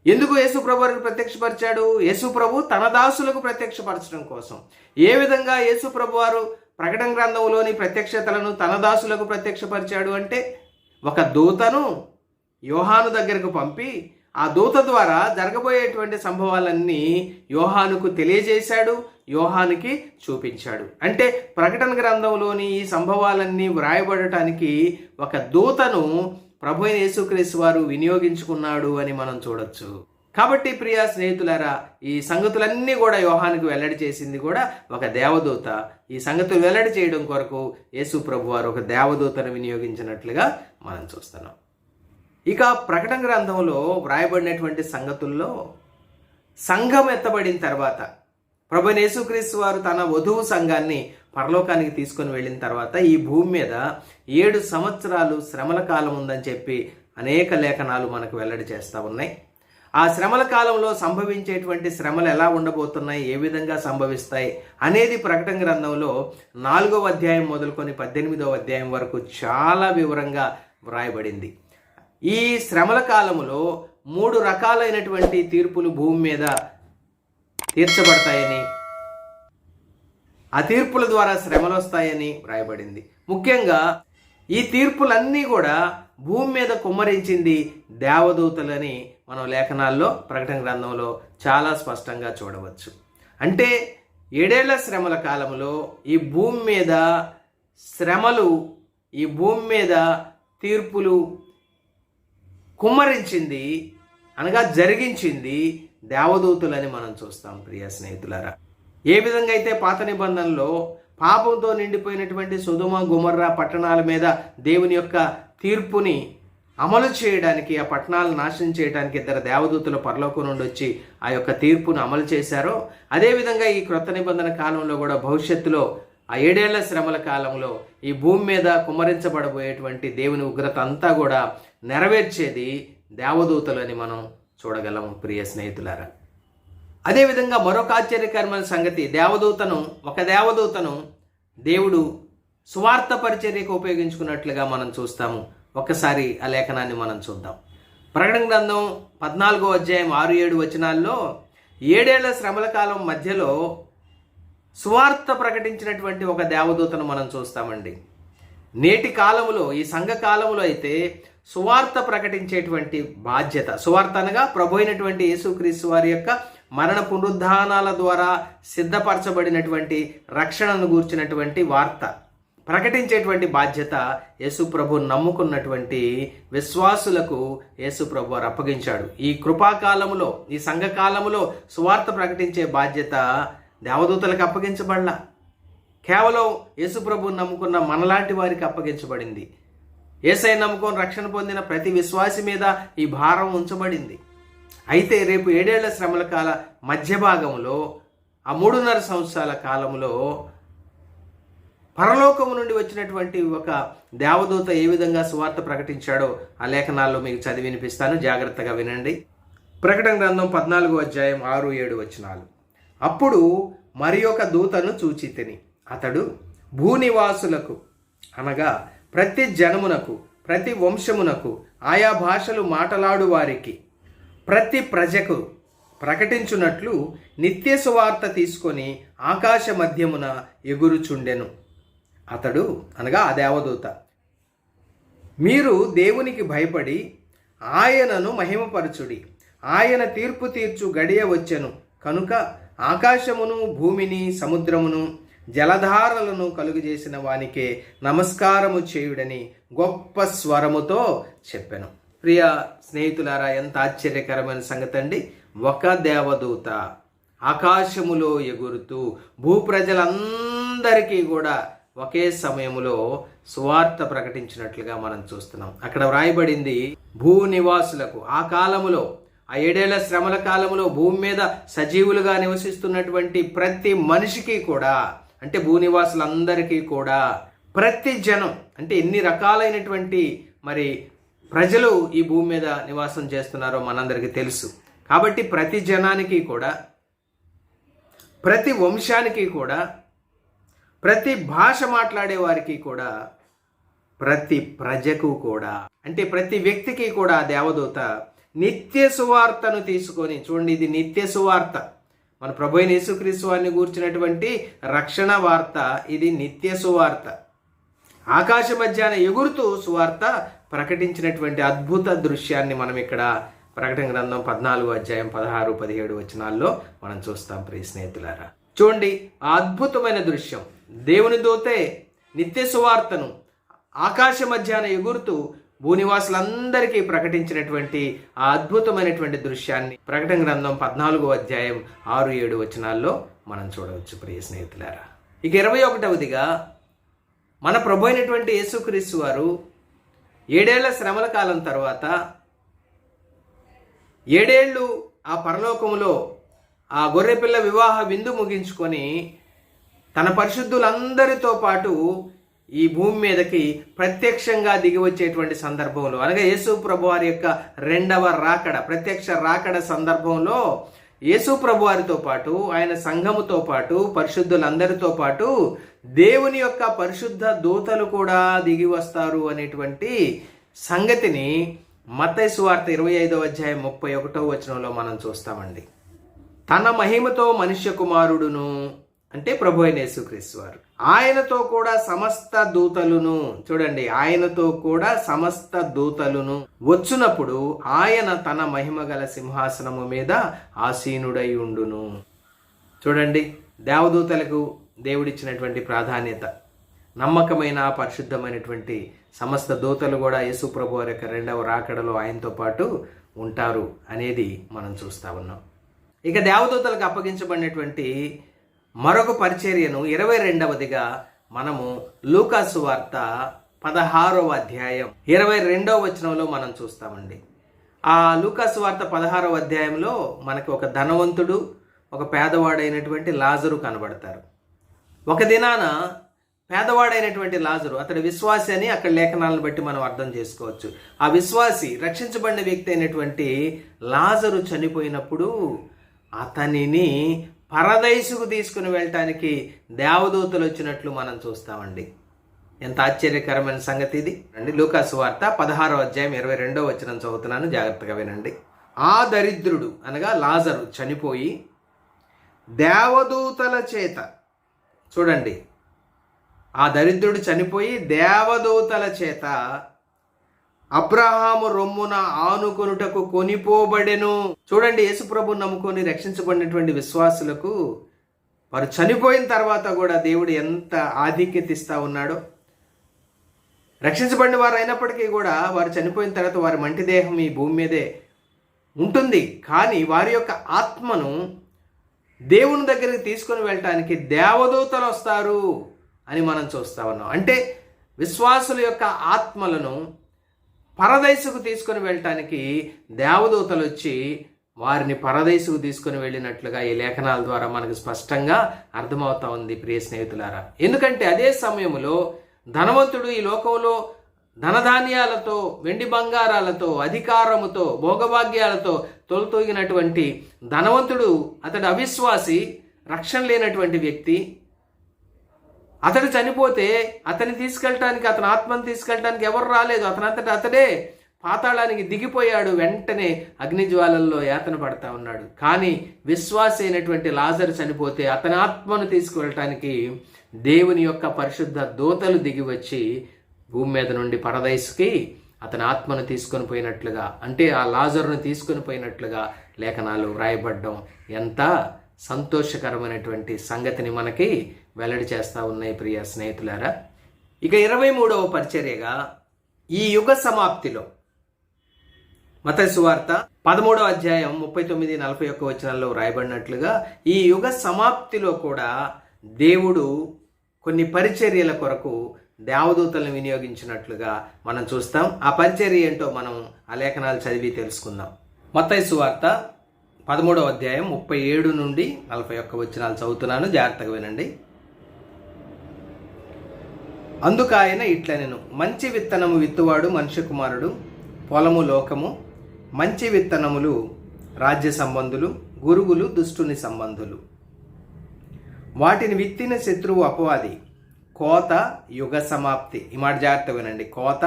ఎందుకు యేసు ప్రభు వారికి ప్రత్యక్షపరిచాడు? యేసు ప్రభు తన దాసులకు ప్రత్యక్షపరచడం కోసం. ఏ విధంగా యేసు ప్రభు వారు ప్రకటన గ్రంథంలోని ప్రత్యక్షతలను తన దాసులకు ప్రత్యక్షపరిచాడు అంటే, ఒక దూతను యోహాను దగ్గరకు పంపి ఆ దూత ద్వారా జరగబోయేటువంటి సంభవాలన్నీ యోహానుకు తెలియజేశాడు, యోహానుకి చూపించాడు. అంటే ప్రకటన గ్రంథంలోని ఈ సంభవాలన్నీ వ్రాయబడటానికి ఒక దూతను ప్రభు అయిన యేసుక్రీస్తు వారు వినియోగించుకున్నాడు అని మనం చూడొచ్చు. కాబట్టి ప్రియ స్నేహితులారా, ఈ సంగతులన్నీ కూడా యోహానుకు వెల్లడి చేసింది కూడా ఒక దేవదూత. ఈ సంగతులు వెల్లడి చేయడం కొరకు యేసు ప్రభు వారు ఒక దేవదూతను వినియోగించినట్లుగా మనం చూస్తున్నాం. ఇక ప్రకటన గ్రంథంలో వ్రాయబడినటువంటి సంగతుల్లో సంఘం ఎత్తబడిన తర్వాత ప్రభువైన యేసుక్రీస్తు వారు తన వధువు సంఘాన్ని పరలోకానికి తీసుకొని వెళ్ళిన తర్వాత ఈ భూమి మీద 7 సంవత్సరాలు శ్రమల కాలం ఉందని చెప్పి అనేక లేఖనాలు మనకు వెల్లడి చేస్తూ ఉన్నాయి. ఆ శ్రమల కాలంలో సంభవించేటువంటి శ్రమలు ఎలా ఉండబోతున్నాయి, ఏ విధంగా సంభవిస్తాయి అనేది ప్రకటన గ్రంథంలో 4వ అధ్యాయం మొదలుకొని 18వ అధ్యాయం వరకు చాలా వివరంగా వ్రాయబడింది. ఈ శ్రమల కాలంలో 3 రకాలైనటువంటి తీర్పులు భూమి మీద తీర్చబడతాయని, ఆ తీర్పుల ద్వారా శ్రమలు వస్తాయని వ్రాయబడింది. ముఖ్యంగా ఈ తీర్పులన్నీ కూడా భూమి మీద కుమ్మరించింది దేవదూతలని మనం లేఖనాల్లో ప్రకటన గ్రంథంలో చాలా స్పష్టంగా చూడవచ్చు. అంటే 7 ఏళ్ల శ్రమల కాలంలో ఈ భూమి మీద శ్రమలు, ఈ భూమి మీద తీర్పులు కుమ్మరించింది అనగా జరిగించింది దేవదూతులని మనం చూస్తాం. ప్రియ స్నేహితులారా, ఏ విధంగా అయితే పాత నిబంధనలో పాపంతో నిండిపోయినటువంటి సొదొమ గొమొర్రా పట్టణాల మీద దేవుని యొక్క తీర్పుని అమలు చేయడానికి, ఆ పట్టణాలను నాశనం చేయడానికి 2 దేవదూతలు పరలోకం నుండి వచ్చి ఆ యొక్క తీర్పును అమలు చేశారో, అదేవిధంగా ఈ క్రొత్త నిబంధన కాలంలో కూడా భవిష్యత్తులో ఆ 7 ఏళ్ల శ్రమల కాలంలో ఈ భూమి మీద కుమ్మరించబడబోయేటువంటి దేవుని ఉగ్రత అంతా కూడా నెరవేర్చేది దేవదూతలని మనం చూడగలం. ప్రియ స్నేహితులారా, అదేవిధంగా మరొక ఆశ్చర్యకరమైన సంగతి, ఒక దేవదూతను దేవుడు సువార్త పరిచర్యకు ఉపయోగించుకున్నట్లుగా మనం చూస్తాము. ఒక్కసారి ఆ లేఖనాన్ని మనం చూద్దాం. ప్రకటన గ్రంథం 14వ అధ్యాయం 6-7 వచనాల్లో 7 ఏళ్ల శ్రమల కాలం మధ్యలో సువార్త ప్రకటించినటువంటి ఒక దేవదూతను మనం చూస్తామండి. నేటి కాలంలో, ఈ సంఘ కాలంలో అయితే సువార్త ప్రకటించేటువంటి బాధ్యత, సువార్త అనగా ప్రభు అయినటువంటి యేసుక్రీస్తు వారి యొక్క మరణ పునరుద్ధానాల ద్వారా సిద్ధపరచబడినటువంటి రక్షణను గూర్చినటువంటి వార్త ప్రకటించేటువంటి బాధ్యత యేసు ప్రభు నమ్ముకున్నటువంటి విశ్వాసులకు యేసు ప్రభు వారు అప్పగించాడు. ఈ కృపాకాలములో, ఈ సంఘకాలములో సువార్త ప్రకటించే బాధ్యత దేవదూతలకు అప్పగించబడలా, కేవలం యేసు ప్రభువుని నమ్ముకున్న మనలాంటి వారికి అప్పగించబడింది. యేసయ్య నమ్ముకొని రక్షణ పొందిన ప్రతి విశ్వాసి మీద ఈ భారం ఉంచబడింది. అయితే రేపు 7 ఏళ్ల శ్రమల కాల మధ్య భాగంలో, ఆ 3.5 సంవత్సరాల కాలంలో పరలోకము నుండి వచ్చినటువంటి ఒక దేవదూత ఏ విధంగా సువార్త ప్రకటించాడో ఆ లేఖనాల్లో మీకు చదివి వినిపిస్తాను, జాగ్రత్తగా వినండి. ప్రకటన గ్రంథం 14వ అధ్యాయం 6-7 వచనాలు. అప్పుడు మరి ఒక దూతను చూచితిని. అతడు భూనివాసులకు అనగా ప్రతి జనమునకు, ప్రతి వంశమునకు, ఆయా భాషలు మాటలాడు వారికి, ప్రతి ప్రజకు ప్రకటించున్నట్లు నిత్య సువార్త తీసుకొని ఆకాశ మధ్యమున ఎగురుచుండెను. అతడు అనగా ఆ దేవదూత, మీరు దేవునికి భయపడి ఆయనను మహిమపరచుడి, ఆయన తీర్పు తీర్చు గడియ వచ్చెను కనుక ఆకాశమును, భూమిని, సముద్రమును, జలధారలను కలుగజేసిన వానికే నమస్కారము చేయుడని గొప్ప స్వరముతో చెప్పెను. ప్రియ స్నేహితులారా, ఎంత ఆశ్చర్యకరమైన సంగతి అండి. ఒక దేవదూత ఆకాశములో ఎగురుతూ భూప్రజలందరికీ కూడా ఒకే సమయంలో సువార్త ప్రకటించినట్లుగా మనం చూస్తున్నాం. అక్కడ వ్రాయబడింది భూనివాసులకు. ఆ కాలములో, ఆ 7 ఏళ్ల శ్రమల కాలంలో భూమి మీద సజీవులుగా నివసిస్తున్నటువంటి ప్రతి మనిషికి కూడా, అంటే భూనివాసులందరికీ కూడా, ప్రతి జనం అంటే ఎన్ని రకాలైనటువంటి మరి ప్రజలు ఈ భూమి మీద నివాసం చేస్తున్నారో మనందరికీ తెలుసు. కాబట్టి ప్రతి జనానికి కూడా, ప్రతి వంశానికి కూడా, ప్రతి భాష మాట్లాడే వారికి కూడా, ప్రతి ప్రజకు కూడా, అంటే ప్రతి వ్యక్తికి కూడా దేవదూత నిత్య సువార్తను తీసుకొని, చూడండి ఇది నిత్య సువార్త, మన ప్రభు అయిన యేసుక్రీస్తు వారిని గూర్చినటువంటి రక్షణ వార్త, ఇది నిత్య సువార్త. ఆకాశ మధ్యాన ఎగురుతూ సువార్త ప్రకటించినటువంటి అద్భుత దృశ్యాన్ని మనం ఇక్కడ ప్రకటన గ్రంథం 14వ అధ్యాయం 16-17 వచనాల్లో మనం చూస్తాం. ప్రియ స్నేహితులారా, చూడండి ఆ అద్భుతమైన దృశ్యం. దేవుని దూతే నిత్య సువార్తను ఆకాశ మధ్యాన ఎగురుతూ భూనివాసులందరికీ ప్రకటించినటువంటి ఆ అద్భుతమైనటువంటి దృశ్యాన్ని ప్రకటన గ్రంథం 14వ అధ్యాయం 6-7 వచనాల్లో మనం చూడవచ్చు. ప్రియ స్నేహితులారా, ఇక 21వదిగా మన ప్రభు అయినటువంటి యేసుక్రీస్తు వారు 7 ఏళ్ల శ్రమల కాలం తర్వాత 7 ఏళ్ళు ఆ పరలోకములో ఆ గొర్రెపిల్ల వివాహ విందు ముగించుకొని తన పరిశుద్ధులందరితో పాటు ఈ భూమి మీదకి ప్రత్యక్షంగా దిగి వచ్చేటువంటి సందర్భంలో, అనగా యేసు ప్రభు వారి యొక్క రెండవ రాకడ, ప్రత్యక్ష రాకడ సందర్భంలో యేసు ప్రభు వారితో పాటు ఆయన సంఘముతో పాటు పరిశుద్ధులందరితో పాటు దేవుని యొక్క పరిశుద్ధ దూతలు కూడా దిగి వస్తారు అనేటువంటి సంగతిని మత్తయి సువార్త 25వ అధ్యాయం 31వ వచనంలో మనం చూస్తామండి. తన మహిమతో మనుష్య కుమారుడును, అంటే ప్రభు అయిన యేసుక్రీస్తు వారు, ఆయనతో కూడా సమస్త దూతలును, చూడండి, ఆయనతో కూడా సమస్త దూతలును వచ్చునప్పుడు ఆయన తన మహిమ గల సింహాసనము మీద ఆసీనుడై ఉండును. చూడండి, దేవదూతలకు దేవుడిచ్చినటువంటి ప్రాధాన్యత, నమ్మకమైన పరిశుద్ధమైనటువంటి సమస్త దూతలు కూడా యేసు ప్రభు వారి యొక్క రెండవ రాకడలో ఆయనతో పాటు ఉంటారు అనేది మనం చూస్తా ఉన్నాం. ఇక దేవదూతలకు అప్పగించబడినటువంటి మరొక పరిచర్యను 22వదిగా మనము లూకాసు వార్త 16వ అధ్యాయం 22వ వచనంలో మనం చూస్తామండి. ఆ లూకాసు వార్త 16వ అధ్యాయంలో మనకి ఒక ధనవంతుడు, ఒక పేదవాడైనటువంటి లాజరు కనబడతారు. ఒక దినాన పేదవాడైనటువంటి లాజరు, అతడు విశ్వాసి అని అక్కడ లేఖనాలను బట్టి మనం అర్థం చేసుకోవచ్చు. ఆ విశ్వాసి, రక్షించబడిన వ్యక్తి అయినటువంటి లాజరు చనిపోయినప్పుడు అతనిని పరదైసుకు తీసుకుని వెళ్ళటానికి దేవదూతలు వచ్చినట్లు మనం చూస్తామండి. ఎంత ఆశ్చర్యకరమైన సంగతి ఇది అండి. లూకాసు వార్త 16వ అధ్యాయం 22వ వచనం చదువుతున్నాను, జాగ్రత్తగా వినండి. ఆ దరిద్రుడు, అనగా లాజరు, చనిపోయి దేవదూతల చేత, చూడండి, ఆ దరిద్రుడు చనిపోయి దేవదూతల చేత అబ్రహాము రొమ్మున ఆనుకొనుటకు కొనిపోబడెను. చూడండి, యేసుప్రభు నమ్ముకొని రక్షించబడినటువంటి విశ్వాసులకు వారు చనిపోయిన తర్వాత కూడా దేవుడు ఎంత ఆధిక్యత ఇస్తా ఉన్నాడో. రక్షించబడిన వారు అయినప్పటికీ కూడా వారు చనిపోయిన తర్వాత వారి మంటి దేహం ఈ భూమి మీదే ఉంటుంది, కానీ వారి యొక్క ఆత్మను దేవుని దగ్గరికి తీసుకొని వెళ్ళటానికి దేవదూతలు వస్తారు అని మనం చూస్తా ఉన్నాం. అంటే విశ్వాసుల యొక్క ఆత్మలను పరదైసుకు తీసుకొని వెళ్ళటానికి దేవదూతలు వచ్చి వారిని పరదైసుకు తీసుకొని వెళ్ళినట్లుగా ఈ లేఖనాల ద్వారా మనకు స్పష్టంగా అర్థమవుతా ఉంది ప్రియ స్నేహితులారా. ఎందుకంటే అదే సమయంలో ధనవంతుడు ఈ లోకంలో ధనధాన్యాలతో, వెండి బంగారాలతో, అధికారముతో, భోగభాగ్యాలతో తొలతూగినటువంటి ధనవంతుడు, అతడు అవిశ్వాసి, రక్షణ లేనటువంటి వ్యక్తి. అతడు చనిపోతే అతన్ని తీసుకెళ్ళటానికి, అతని ఆత్మను తీసుకెళ్ళటానికి ఎవరు రాలేదు. అతనంతటా అతడే పాతాళానికి దిగిపోయాడు. వెంటనే అగ్నిజ్వాలల్లో యాతన పడతా ఉన్నాడు. కానీ విశ్వాసి అయినటువంటి లాజరు చనిపోతే అతని ఆత్మను తీసుకువెళ్ళటానికి దేవుని యొక్క పరిశుద్ధ దూతలు దిగి వచ్చి భూమి మీద నుండి పరదైసుకి అతని ఆత్మను తీసుకొని పోయినట్లుగా, అంటే ఆ లాజరును తీసుకొని పోయినట్లుగా లేఖనాలు వ్రాయబడ్డం ఎంత సంతోషకరమైనటువంటి సంగతిని మనకి వెల్లడి చేస్తూ ఉన్నాయి ప్రియ స్నేహితులారా. ఇక 23వ పరిచర్యగా ఈ యుగ సమాప్తిలో మత్తయి సువార్త 13వ అధ్యాయం 39-41 వచనాల్లో వ్రాయబడినట్లుగా ఈ యుగ సమాప్తిలో కూడా దేవుడు కొన్ని పరిచర్యల కొరకు దేవదూతలను వినియోగించినట్లుగా మనం చూస్తాం. ఆ పరిచర్య ఏంటో మనం ఆ లేఖనాలు చదివి తెలుసుకుందాం. మత్తయి సువార్త 13వ అధ్యాయం 37-41 వచనాలు చదువుతున్నాను, జాగ్రత్తగా వినండి. అందుకాయన ఇట్లనెను, మంచి విత్తనము విత్తువాడు మనుష్య కుమారుడు, పొలము లోకము, మంచి విత్తనములు రాజ్య సంబంధులు, గురుగులు దుష్టుని సంబంధులు. వాటిని విత్తిన శత్రువు అపవాది, కోత యుగ సమాప్తి. ఈ మాట జాగ్రత్తగా వినండి. కోత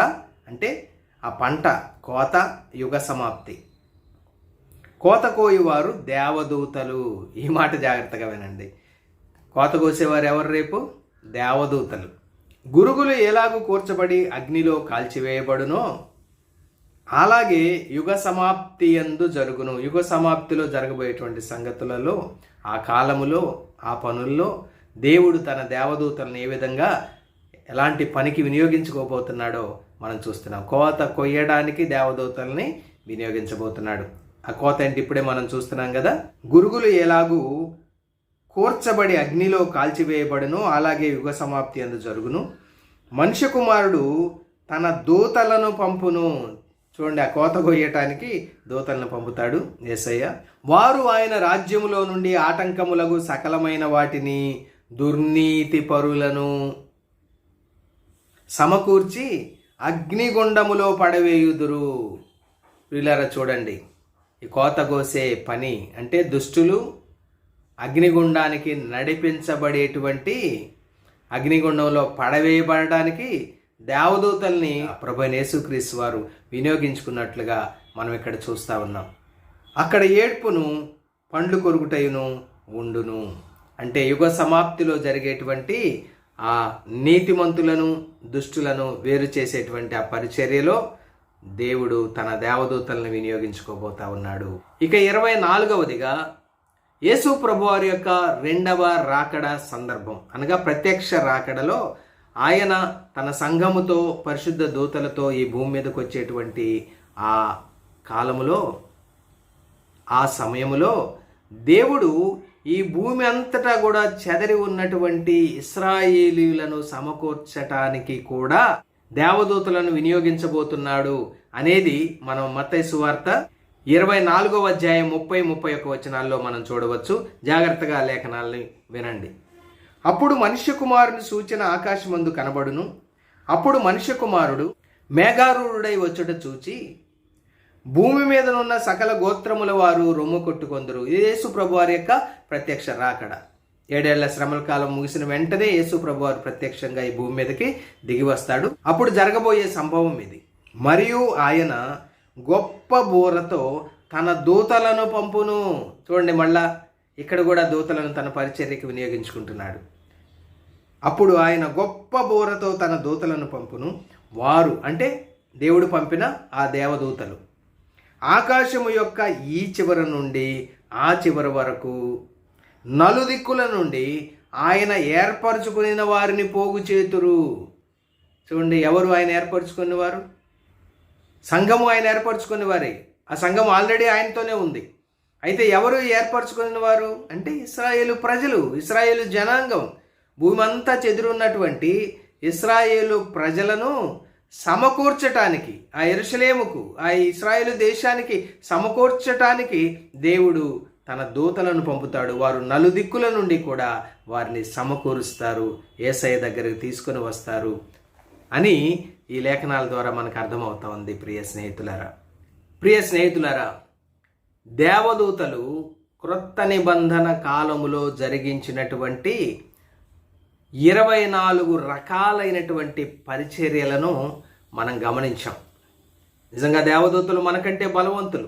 అంటే ఆ పంట, కోత యుగ సమాప్తి. కోత కోయువారు దేవదూతలు. ఈ మాట జాగ్రత్తగా వినండి. కోత కోసేవారు ఎవరు? రేపు దేవదూతలు. గురుగులు ఎలాగూ కూర్చబడి అగ్నిలో కాల్చివేయబడునో అలాగే యుగ సమాప్తి యందు జరుగును. యుగ సమాప్తిలో జరగబోయేటువంటి సంగతులలో, ఆ కాలములో, ఆ పనుల్లో దేవుడు తన దేవదూతలను ఏ విధంగా ఎలాంటి పనికి వినియోగించుకోబోతున్నాడో మనం చూస్తున్నాం. కోత కొయ్యడానికి దేవదూతల్ని వినియోగించబోతున్నాడు. ఆ కోత ఏంటి ఇప్పుడే మనం చూస్తున్నాం కదా. గురుగులు ఎలాగూ కూర్చబడి అగ్నిలో కాల్చివేయబడును అలాగే యుగ సమాప్తి యందు జరుగును. మనుష్య కుమారుడు తన దూతలను పంపును. చూడండి, ఆ కోత కొయ్యటానికి దూతలను పంపుతాడు యేసయ్య. వారు ఆయన రాజ్యములో నుండి ఆటంకములకు సకలమైన వాటిని, దుర్నీతి పరులను సమకూర్చి అగ్నిగుండములో పడవేయుదురు. వీళ్ళారా చూడండి, ఈ కోత కోసే పని అంటే దుష్టులు అగ్నిగుండానికి నడిపించబడేటువంటి, అగ్నిగుండంలో పడవేయబడడానికి దేవదూతల్ని ప్రభువైన యేసుక్రీస్తు వారు వినియోగించుకున్నట్లుగా మనం ఇక్కడ చూస్తూ ఉన్నాం. అక్కడ ఏడ్పును పండ్లు కొరుకుటయును ఉండును. అంటే యుగ సమాప్తిలో జరిగేటువంటి ఆ నీతిమంతులను దుష్టులను వేరు చేసేటువంటి ఆ పరిచర్యలో దేవుడు తన దేవదూతలను వినియోగించుకోబోతా ఉన్నాడు. ఇక 24వదిగా యేసు ప్రభువారి యొక్క రెండవ రాకడ సందర్భం అనగా ప్రత్యక్ష రాకడలో ఆయన తన సంఘముతో పరిశుద్ధ దూతలతో ఈ భూమి మీదకి వచ్చేటువంటి ఆ కాలములో, ఆ సమయములో దేవుడు ఈ భూమి అంతటా కూడా చెదరి ఉన్నటువంటి ఇశ్రాయేలీయులను సమకూర్చటానికి కూడా దేవదూతలను వినియోగించబోతున్నాడు అనేది మనం మత్తయి సువార్త 24వ అధ్యాయం 30-31 వచనాల్లో మనం చూడవచ్చు. జాగ్రత్తగా లేఖనాలని వినండి. అప్పుడు మనుష్య కుమారుని సూచన ఆకాశమందు కనబడును. అప్పుడు మనుష్య కుమారుడు మేఘారూఢుడై వచ్చుట చూచి భూమి మీదనున్న సకల గోత్రముల వారు రొమ్ము కొట్టుకొందురు. యేసు ప్రభువారి యొక్క ప్రత్యక్ష రాకడ. 7 ఏళ్ల శ్రమల కాలం ముగిసిన వెంటనే యేసు ప్రభువారు ప్రత్యక్షంగా ఈ భూమి మీదకి దిగి వస్తాడు. అప్పుడు జరగబోయే సంభవం ఇది. మరియు ఆయన గొప్ప బూరతో తన దూతలను పంపును. చూడండి, మళ్ళా ఇక్కడ కూడా దూతలను తన పరిచర్యకి వినియోగించుకుంటున్నాడు. అప్పుడు ఆయన గొప్ప బూరతో తన దూతలను పంపును. వారు అంటే దేవుడు పంపిన ఆ దేవదూతలు ఆకాశము యొక్క ఈ చివర నుండి ఆ చివరి వరకు నలుదిక్కుల నుండి ఆయన ఏర్పరచుకుని వారిని పోగు చేతురు. చూడండి, ఎవరు ఆయన ఏర్పరచుకున్న వారు? సంఘము ఆయన ఏర్పరచుకునే వారే. ఆ సంఘం ఆల్రెడీ ఆయనతోనే ఉంది. అయితే ఎవరు ఏర్పరచుకున్న వారు అంటే ఇశ్రాయేలు ప్రజలు, ఇశ్రాయేలు జనాంగం. భూమి అంతా చెదిరున్నటువంటి ఇశ్రాయేలు ప్రజలను సమకూర్చటానికి, ఆ యెరూషలేముకు, ఆ ఇశ్రాయేలు దేశానికి సమకూర్చటానికి దేవుడు తన దూతలను పంపుతాడు. వారు నలుదిక్కుల నుండి కూడా వారిని సమకూరుస్తారు, యేసయ్య దగ్గరికి తీసుకొని వస్తారు అని ఈ లేఖనాల ద్వారా మనకు అర్థమవుతా ఉంది. ప్రియ స్నేహితులారా, దేవదూతలు క్రొత్త నిబంధన కాలములో జరిగించినటువంటి 24 రకాలైనటువంటి పరిచర్యలను మనం గమనించాం. నిజంగా దేవదూతలు మనకంటే బలవంతులు.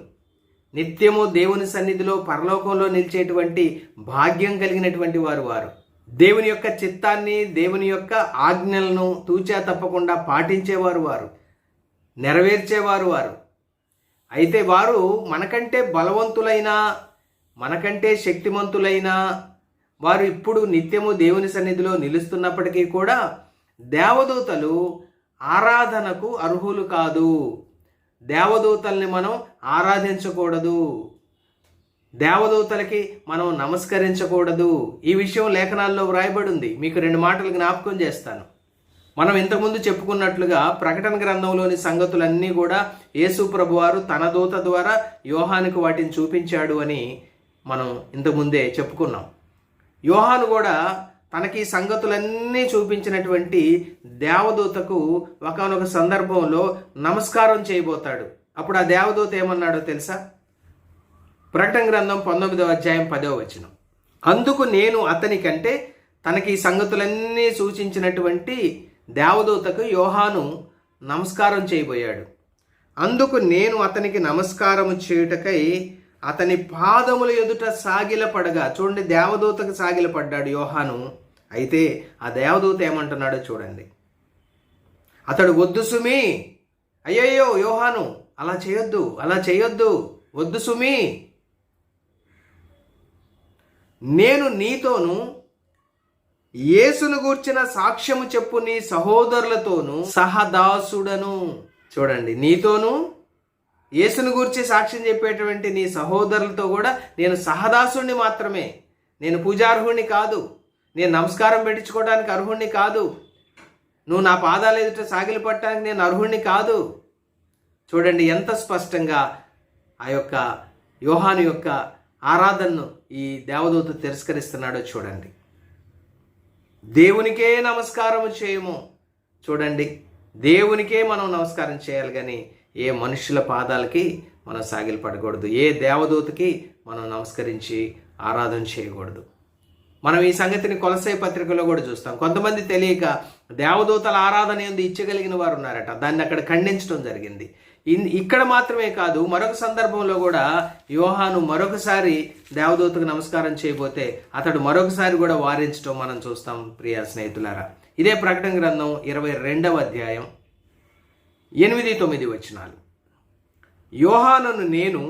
నిత్యము దేవుని సన్నిధిలో పరలోకంలో నిలిచేటువంటి భాగ్యం కలిగినటువంటి వారు. దేవుని యొక్క చిత్తాన్ని, దేవుని యొక్క ఆజ్ఞలను తూచా తప్పకుండా పాటించేవారు, నెరవేర్చేవారు. అయితే వారు మనకంటే బలవంతులైనా, మనకంటే శక్తిమంతులైనా వారు ఇప్పుడు నిత్యము దేవుని సన్నిధిలో నిలుస్తున్నప్పటికీ కూడా దేవదూతలు ఆరాధనకు అర్హులు కాదు. దేవదూతల్ని మనం ఆరాధించకూడదు, దేవదూతలకి మనం నమస్కరించకూడదు. ఈ విషయం లేఖనాల్లో వ్రాయబడి ఉంది. మీకు 2 మాటలు జ్ఞాపకం చేస్తాను. మనం ఇంతకుముందు చెప్పుకున్నట్లుగా ప్రకటన గ్రంథంలోని సంగతులన్నీ కూడా యేసు ప్రభువారు తన దూత ద్వారా యోహానుకు వాటిని చూపించాడు అని మనం ఇంతకుముందే చెప్పుకున్నాం. యోహాను కూడా తనకి సంగతులన్నీ చూపించినటువంటి దేవదూతకు ఒకానొక సందర్భంలో నమస్కారం చేయబోతాడు. అప్పుడు ఆ దేవదూత ఏమన్నాడో తెలుసా? ప్రకటన గ్రంథం 19వ అధ్యాయం 10వ వచనం. అందుకు నేను అతనికంటే తనకి సంగతులన్నీ సూచించినటువంటి దేవదూతకు యోహాను నమస్కారం చేయబోయాడు. అందుకు నేను అతనికి నమస్కారం చేయుటకై అతని పాదముల ఎదుట సాగిలపడగా. చూడండి, దేవదూతకు సాగిలపడ్డాడు యోహాను. అయితే ఆ దేవదూత ఏమంటున్నాడో చూడండి. అతడు వద్దు సుమి, అయ్యయ్యో యోహాను అలా చేయొద్దు, వద్దు సుమి, నేను నీతోను యేసును గూర్చిన సాక్ష్యము చెప్పు నీ సహోదరులతోనూ సహదాసుడను. చూడండి, నీతోనూ యేసును గూర్చి సాక్ష్యం చెప్పేటువంటి నీ సహోదరులతో కూడా నేను సహదాసుడిని మాత్రమే. నేను పూజార్హుడిని కాదు, నేను నమస్కారం పెట్టించుకోవడానికి అర్హుడిని కాదు, నువ్వు నా పాదాల ఎదుట సాగిలపడటానికి నేను అర్హుడిని కాదు. చూడండి ఎంత స్పష్టంగా ఆ యొక్క యోహాను యొక్క ఆరాధనను ఈ దేవదూత తిరస్కరిస్తున్నాడో చూడండి. దేవునికే నమస్కారం చేయము. చూడండి, దేవునికే మనం నమస్కారం చేయాలి, కానీ ఏ మనుషుల పాదాలకి మనం సాగిలపడకూడదు, ఏ దేవదూతకి మనం నమస్కరించి ఆరాధన చేయకూడదు. మనం ఈ సంగతిని కొలసై పత్రికలో కూడా చూస్తాం. కొంతమంది తెలియక దేవదూతల ఆరాధన ఏంది ఇచ్చగలిగిన వారు ఉన్నారట, దాన్ని అక్కడ ఖండించడం జరిగింది. ఇక్కడ మాత్రమే కాదు, మరొక సందర్భంలో కూడా యోహాను మరొకసారి దేవదూతకు నమస్కారం చేయబోతే అతడు మరొకసారి కూడా వారించడం మనం చూస్తాం. ప్రియ స్నేహితులారా, ఇదే ప్రకటన గ్రంథం 22వ అధ్యాయం 8-9 వచనాలు. యోహానును నేను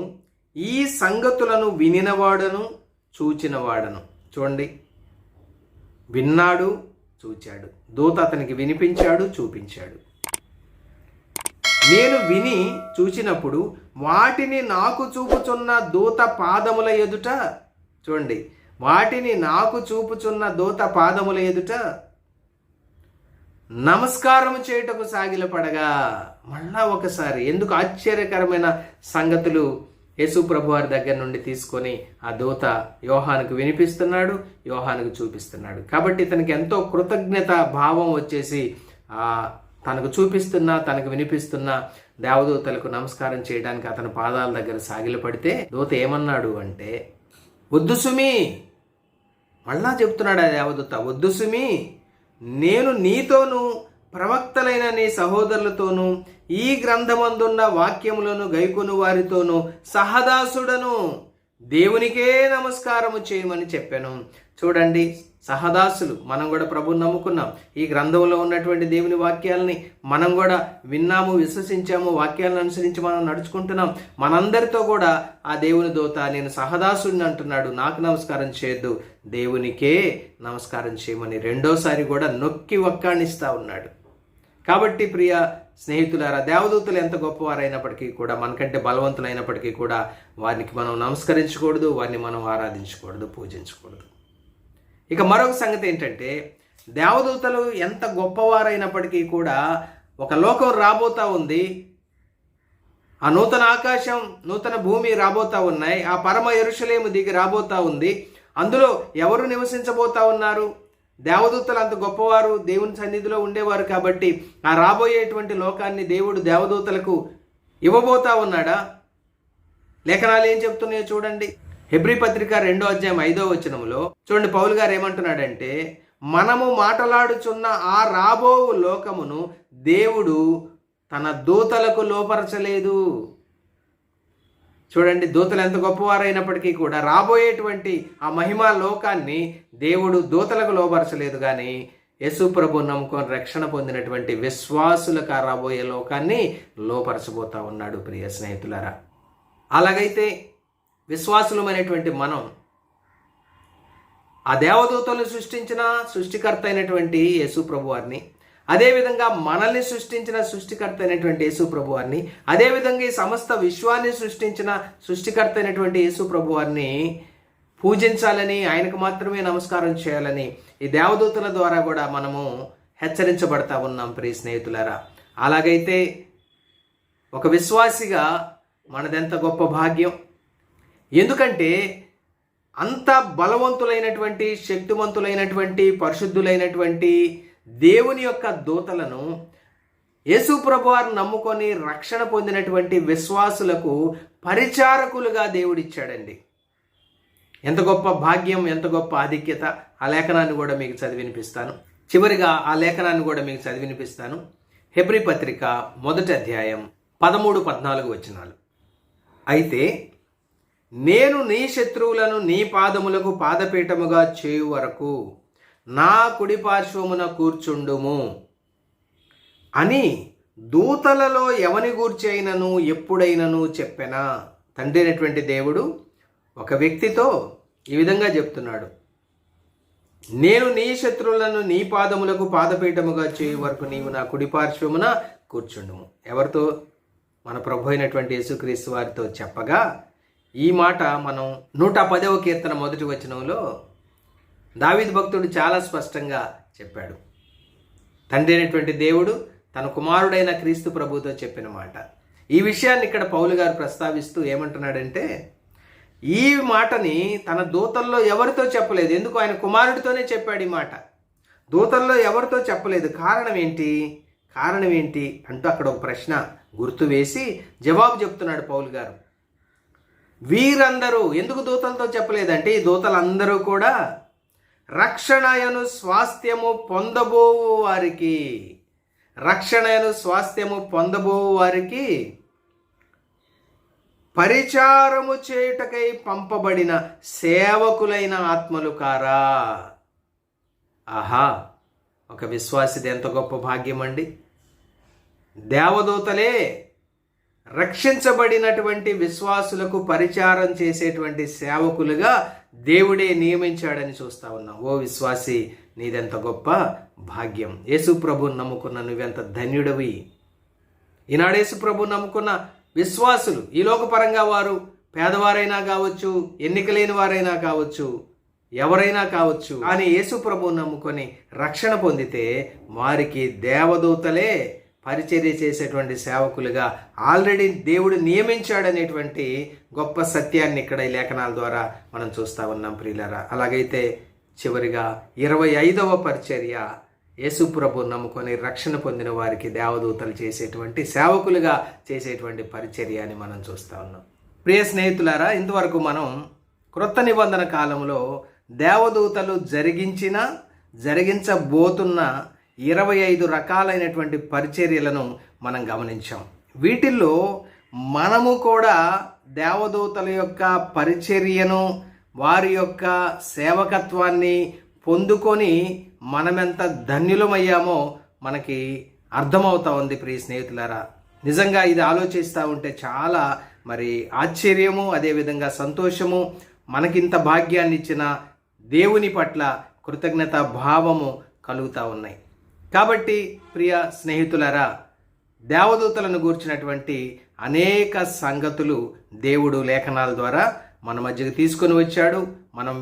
ఈ సంగతులను వినినవాడను చూచినవాడను. చూడండి, విన్నాడు, చూచాడు. దూత అతనికి వినిపించాడు, చూపించాడు. నేను విని చూచినప్పుడు వాటిని నాకు చూపుచున్న దూత పాదముల ఎదుట, చూడండి, వాటిని నాకు చూపుచున్న దూత పాదముల ఎదుట నమస్కారం చేయుటకు సాగిలపడగా. మళ్ళా ఒకసారి ఎందుకు ఆశ్చర్యకరమైన సంగతులు యేసు ప్రభు వారి దగ్గర నుండి తీసుకొని ఆ దూత యోహానుకు వినిపిస్తున్నాడు, యోహానుకు చూపిస్తున్నాడు. కాబట్టి ఇతనికి ఎంతో కృతజ్ఞత భావం వచ్చేసి తనకు చూపిస్తున్నా తనకు వినిపిస్తున్న దేవదూతలకు నమస్కారం చేయడానికి అతని పాదాల దగ్గర సాగిలపడితే దూత ఏమన్నాడు అంటే, వద్దు సుమి, మళ్ళా చెప్తున్నాడు ఆ దేవదూత, వద్దు సుమి, నేను నీతోనూ ప్రవక్తలైన నీ సహోదరులతోనూ ఈ గ్రంథమందున్న వాక్యములను గైకొను వారితోనూ సహదాసుడను, దేవునికే నమస్కారము చేయమని చెప్పాను. చూడండి, సహదాసులు మనం కూడా ప్రభువుని నమ్ముకున్నాం. ఈ గ్రంథంలో ఉన్నటువంటి దేవుని వాక్యాలని మనం కూడా విన్నాము, విశ్వసించాము, వాక్యాలను అనుసరించి మనం నడుచుకుంటున్నాం. మనందరితో కూడా ఆ దేవుని దూత నేను సహదాసుడిని అంటున్నాడు, నాకు నమస్కారం చేయొద్దు, దేవునికే నమస్కారం చేయమని రెండోసారి కూడా నొక్కి వక్కాణిస్తూ ఉన్నాడు. కాబట్టి ప్రియ స్నేహితులారా, దేవదూతలు ఎంత గొప్పవారైనప్పటికీ కూడా, మనకంటే బలవంతులైనప్పటికీ కూడా వారికి మనం నమస్కరించకూడదు, వారిని మనం ఆరాధించకూడదు, పూజించకూడదు. ఇక మరొక సంగతి ఏంటంటే, దేవదూతలు ఎంత గొప్పవారైనప్పటికీ కూడా ఒక లోకం రాబోతా ఉంది, ఆ నూతన ఆకాశం నూతన భూమి రాబోతా ఉన్నాయి, ఆ పరమ యెరూషలేము దిగి రాబోతా ఉంది. అందులో ఎవరు నివసించబోతా ఉన్నారు? దేవదూతలు అంత గొప్పవారు, దేవుని సన్నిధిలో ఉండేవారు. కాబట్టి ఆ రాబోయేటువంటి లోకాన్ని దేవుడు దేవదూతలకు ఇవ్వబోతా ఉన్నాడా? లేఖనాలు ఏం చెప్తున్నాయో చూడండి. హెబ్రీ పత్రిక 2వ అధ్యాయం 5వ వచనంలో చూడండి, పౌలు గారు ఏమంటున్నాడంటే, మనము మాటలాడుచున్న ఆ రాబో లోకమును దేవుడు తన దూతలకు లోపరచలేదు. చూడండి, దూతలు ఎంత గొప్పవారైనప్పటికీ కూడా రాబోయేటువంటి ఆ మహిమా లోకాన్ని దేవుడు దూతలకు లోపరచలేదు, కానీ యేసు ప్రభు నమ్ముకొని రక్షణ పొందినటువంటి విశ్వాసులకు ఆ రాబోయే లోకాన్ని లోపరచబోతా ఉన్నాడు. ప్రియ స్నేహితులారా, అలాగైతే విశ్వాసులమైనటువంటి మనం ఆ దేవదూతలను సృష్టించిన సృష్టికర్త అయినటువంటి యేసు ప్రభు వారిని, అదేవిధంగా మనల్ని సృష్టించిన సృష్టికర్త అయినటువంటి యేసు ప్రభు వారిని, అదేవిధంగా ఈ సమస్త విశ్వాన్ని సృష్టించిన సృష్టికర్త అయినటువంటి యేసు ప్రభు వారిని పూజించాలని, ఆయనకు మాత్రమే నమస్కారం చేయాలని ఈ దేవదూతల ద్వారా కూడా మనము హెచ్చరించబడతా ఉన్నాం. ప్రియ స్నేహితులారా, అలాగైతే ఒక విశ్వాసిగా మనదెంత గొప్ప భాగ్యం. ఎందుకంటే అంత బలవంతులైనటువంటి, శక్తివంతులైనటువంటి, పరిశుద్ధులైనటువంటి దేవుని యొక్క దూతలను యేసు ప్రభువారు నమ్ముకొని రక్షణ పొందినటువంటి విశ్వాసులకు పరిచారకులుగా దేవుడిచ్చాడండి. ఎంత గొప్ప భాగ్యం, ఎంత గొప్ప ఆధిక్యత. ఆ లేఖనాన్ని కూడా మీకు చదివినిపిస్తాను. చివరిగా ఆ లేఖనాన్ని కూడా మీకు చదివినిపిస్తాను. హెబ్రీ పత్రిక 1వ అధ్యాయం 13-14 వచనాలు. అయితే నేను నీ శత్రువులను నీ పాదములకు పాదపీఠముగా చేయు వరకు నా కుడి పార్శ్వమున కూర్చుండుము అని దూతలలో ఎవని గూర్చైనను ఎప్పుడైనను చెప్పెనా. తండ్రి అయినటువంటి దేవుడు ఒక వ్యక్తితో ఈ విధంగా చెప్తున్నాడు, నేను నీ శత్రువులను నీ పాదములకు పాదపీఠముగా చేయు వరకు నీవు నా కుడి పార్శ్వమున కూర్చుండుము. ఎవరితో? మన ప్రభు అయినటువంటి యేసుక్రీస్తు వారితో చెప్పగా, ఈ మాట మనం 110వ కీర్తన 1వ వచనంలో దావీదు భక్తుడు చాలా స్పష్టంగా చెప్పాడు. తండ్రి అయినటువంటి దేవుడు తన కుమారుడైన క్రీస్తు ప్రభుతో చెప్పిన మాట. ఈ విషయాన్ని ఇక్కడ పౌలు గారు ప్రస్తావిస్తూ ఏమంటున్నాడంటే, ఈ మాటని తన దూతల్లో ఎవరితో చెప్పలేదు. ఎందుకు? ఆయన కుమారుడితోనే చెప్పాడు ఈ మాట. దూతల్లో ఎవరితో చెప్పలేదు. కారణం ఏంటి అంటూ అక్కడ ఒక ప్రశ్న గుర్తు వేసి జవాబు చెప్తున్నాడు పౌలు గారు. వీరందరూ ఎందుకు దూతలతో చెప్పలేదంటే, ఈ దూతలందరూ కూడా రక్షణయను స్వాస్థ్యము పొందబోవు వారికి పరిచారము చేయుటకై పంపబడిన సేవకులైన ఆత్మలు కారా. ఆహా, ఒక విశ్వాసిది ఎంత గొప్ప భాగ్యం అండి. దేవదూతలే రక్షించబడినటువంటి విశ్వాసులకు పరిచారం చేసేటువంటి సేవకులుగా దేవుడే నియమించాడని చూస్తా ఉన్నాం. ఓ విశ్వాసి, నీదెంత గొప్ప భాగ్యం. యేసు ప్రభువుని నమ్ముకున్న నువ్వెంత ధన్యుడివి. ఈనాడు యేసు ప్రభువుని నమ్ముకున్న విశ్వాసులు ఈ లోకపరంగా వారు పేదవారైనా కావచ్చు, ఎన్నికలేని వారైనా కావచ్చు, ఎవరైనా కావచ్చు, కానీ యేసు ప్రభువుని నమ్ముకొని రక్షణ పొందితే వారికి దేవదూతలే పరిచర్య చేసేటువంటి సేవకులుగా ఆల్రెడీ దేవుడు నియమించాడనేటువంటి గొప్ప సత్యాన్ని ఇక్కడ ఈ లేఖనాల ద్వారా మనం చూస్తూ ఉన్నాం ప్రియులారా. అలాగైతే చివరిగా 25వ పరిచర్య, యేసు ప్రభువుని నమ్ముకొని రక్షణ పొందిన వారికి దేవదూతలు చేసేటువంటి సేవకులుగా చేసేటువంటి పరిచర్య అని మనం చూస్తూ ఉన్నాం. ప్రియ స్నేహితులారా, ఇంతవరకు మనం క్రొత్త నిబంధన కాలంలో దేవదూతలు జరిగించబోతున్న 25 రకాలైనటువంటి పరిచర్యలను మనం గమనించాం. వీటిల్లో మనము కూడా దేవదూతల యొక్క పరిచర్యను, వారి యొక్క సేవకత్వాన్ని పొందుకొని మనమెంత ధన్యులమయ్యామో మనకి అర్థమవుతా ఉంది ప్రియ స్నేహితులారా. నిజంగా ఇది ఆలోచిస్తూ ఉంటే చాలా ఆశ్చర్యము, అదేవిధంగా సంతోషము, మనకింత భాగ్యాన్ని ఇచ్చిన దేవుని పట్ల కృతజ్ఞత భావము కలుగుతూ ఉన్నాయి. కాబట్టి ప్రియ స్నేహితులారా, దేవదూతలను గూర్చినటువంటి అనేక సంగతులు దేవుడు లేఖనాల ద్వారా మన మధ్యకు తీసుకొని వచ్చాడు. మనం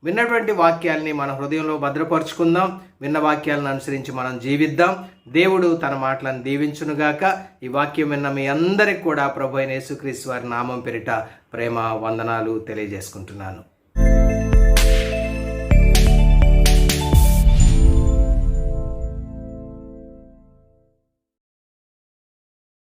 విన్నటువంటి వాక్యాల్ని మన హృదయంలో భద్రపరుచుకుందాం. విన్న వాక్యాలను అనుసరించి మనం జీవిద్దాం. దేవుడు తన మాటలను దీవించునుగాక. ఈ వాక్యం విన్న మీ అందరికి కూడా ప్రభు అయిన యేసుక్రీస్తు వారి నామం పేరిట ప్రేమ వందనాలు తెలియజేసుకుంటున్నాను.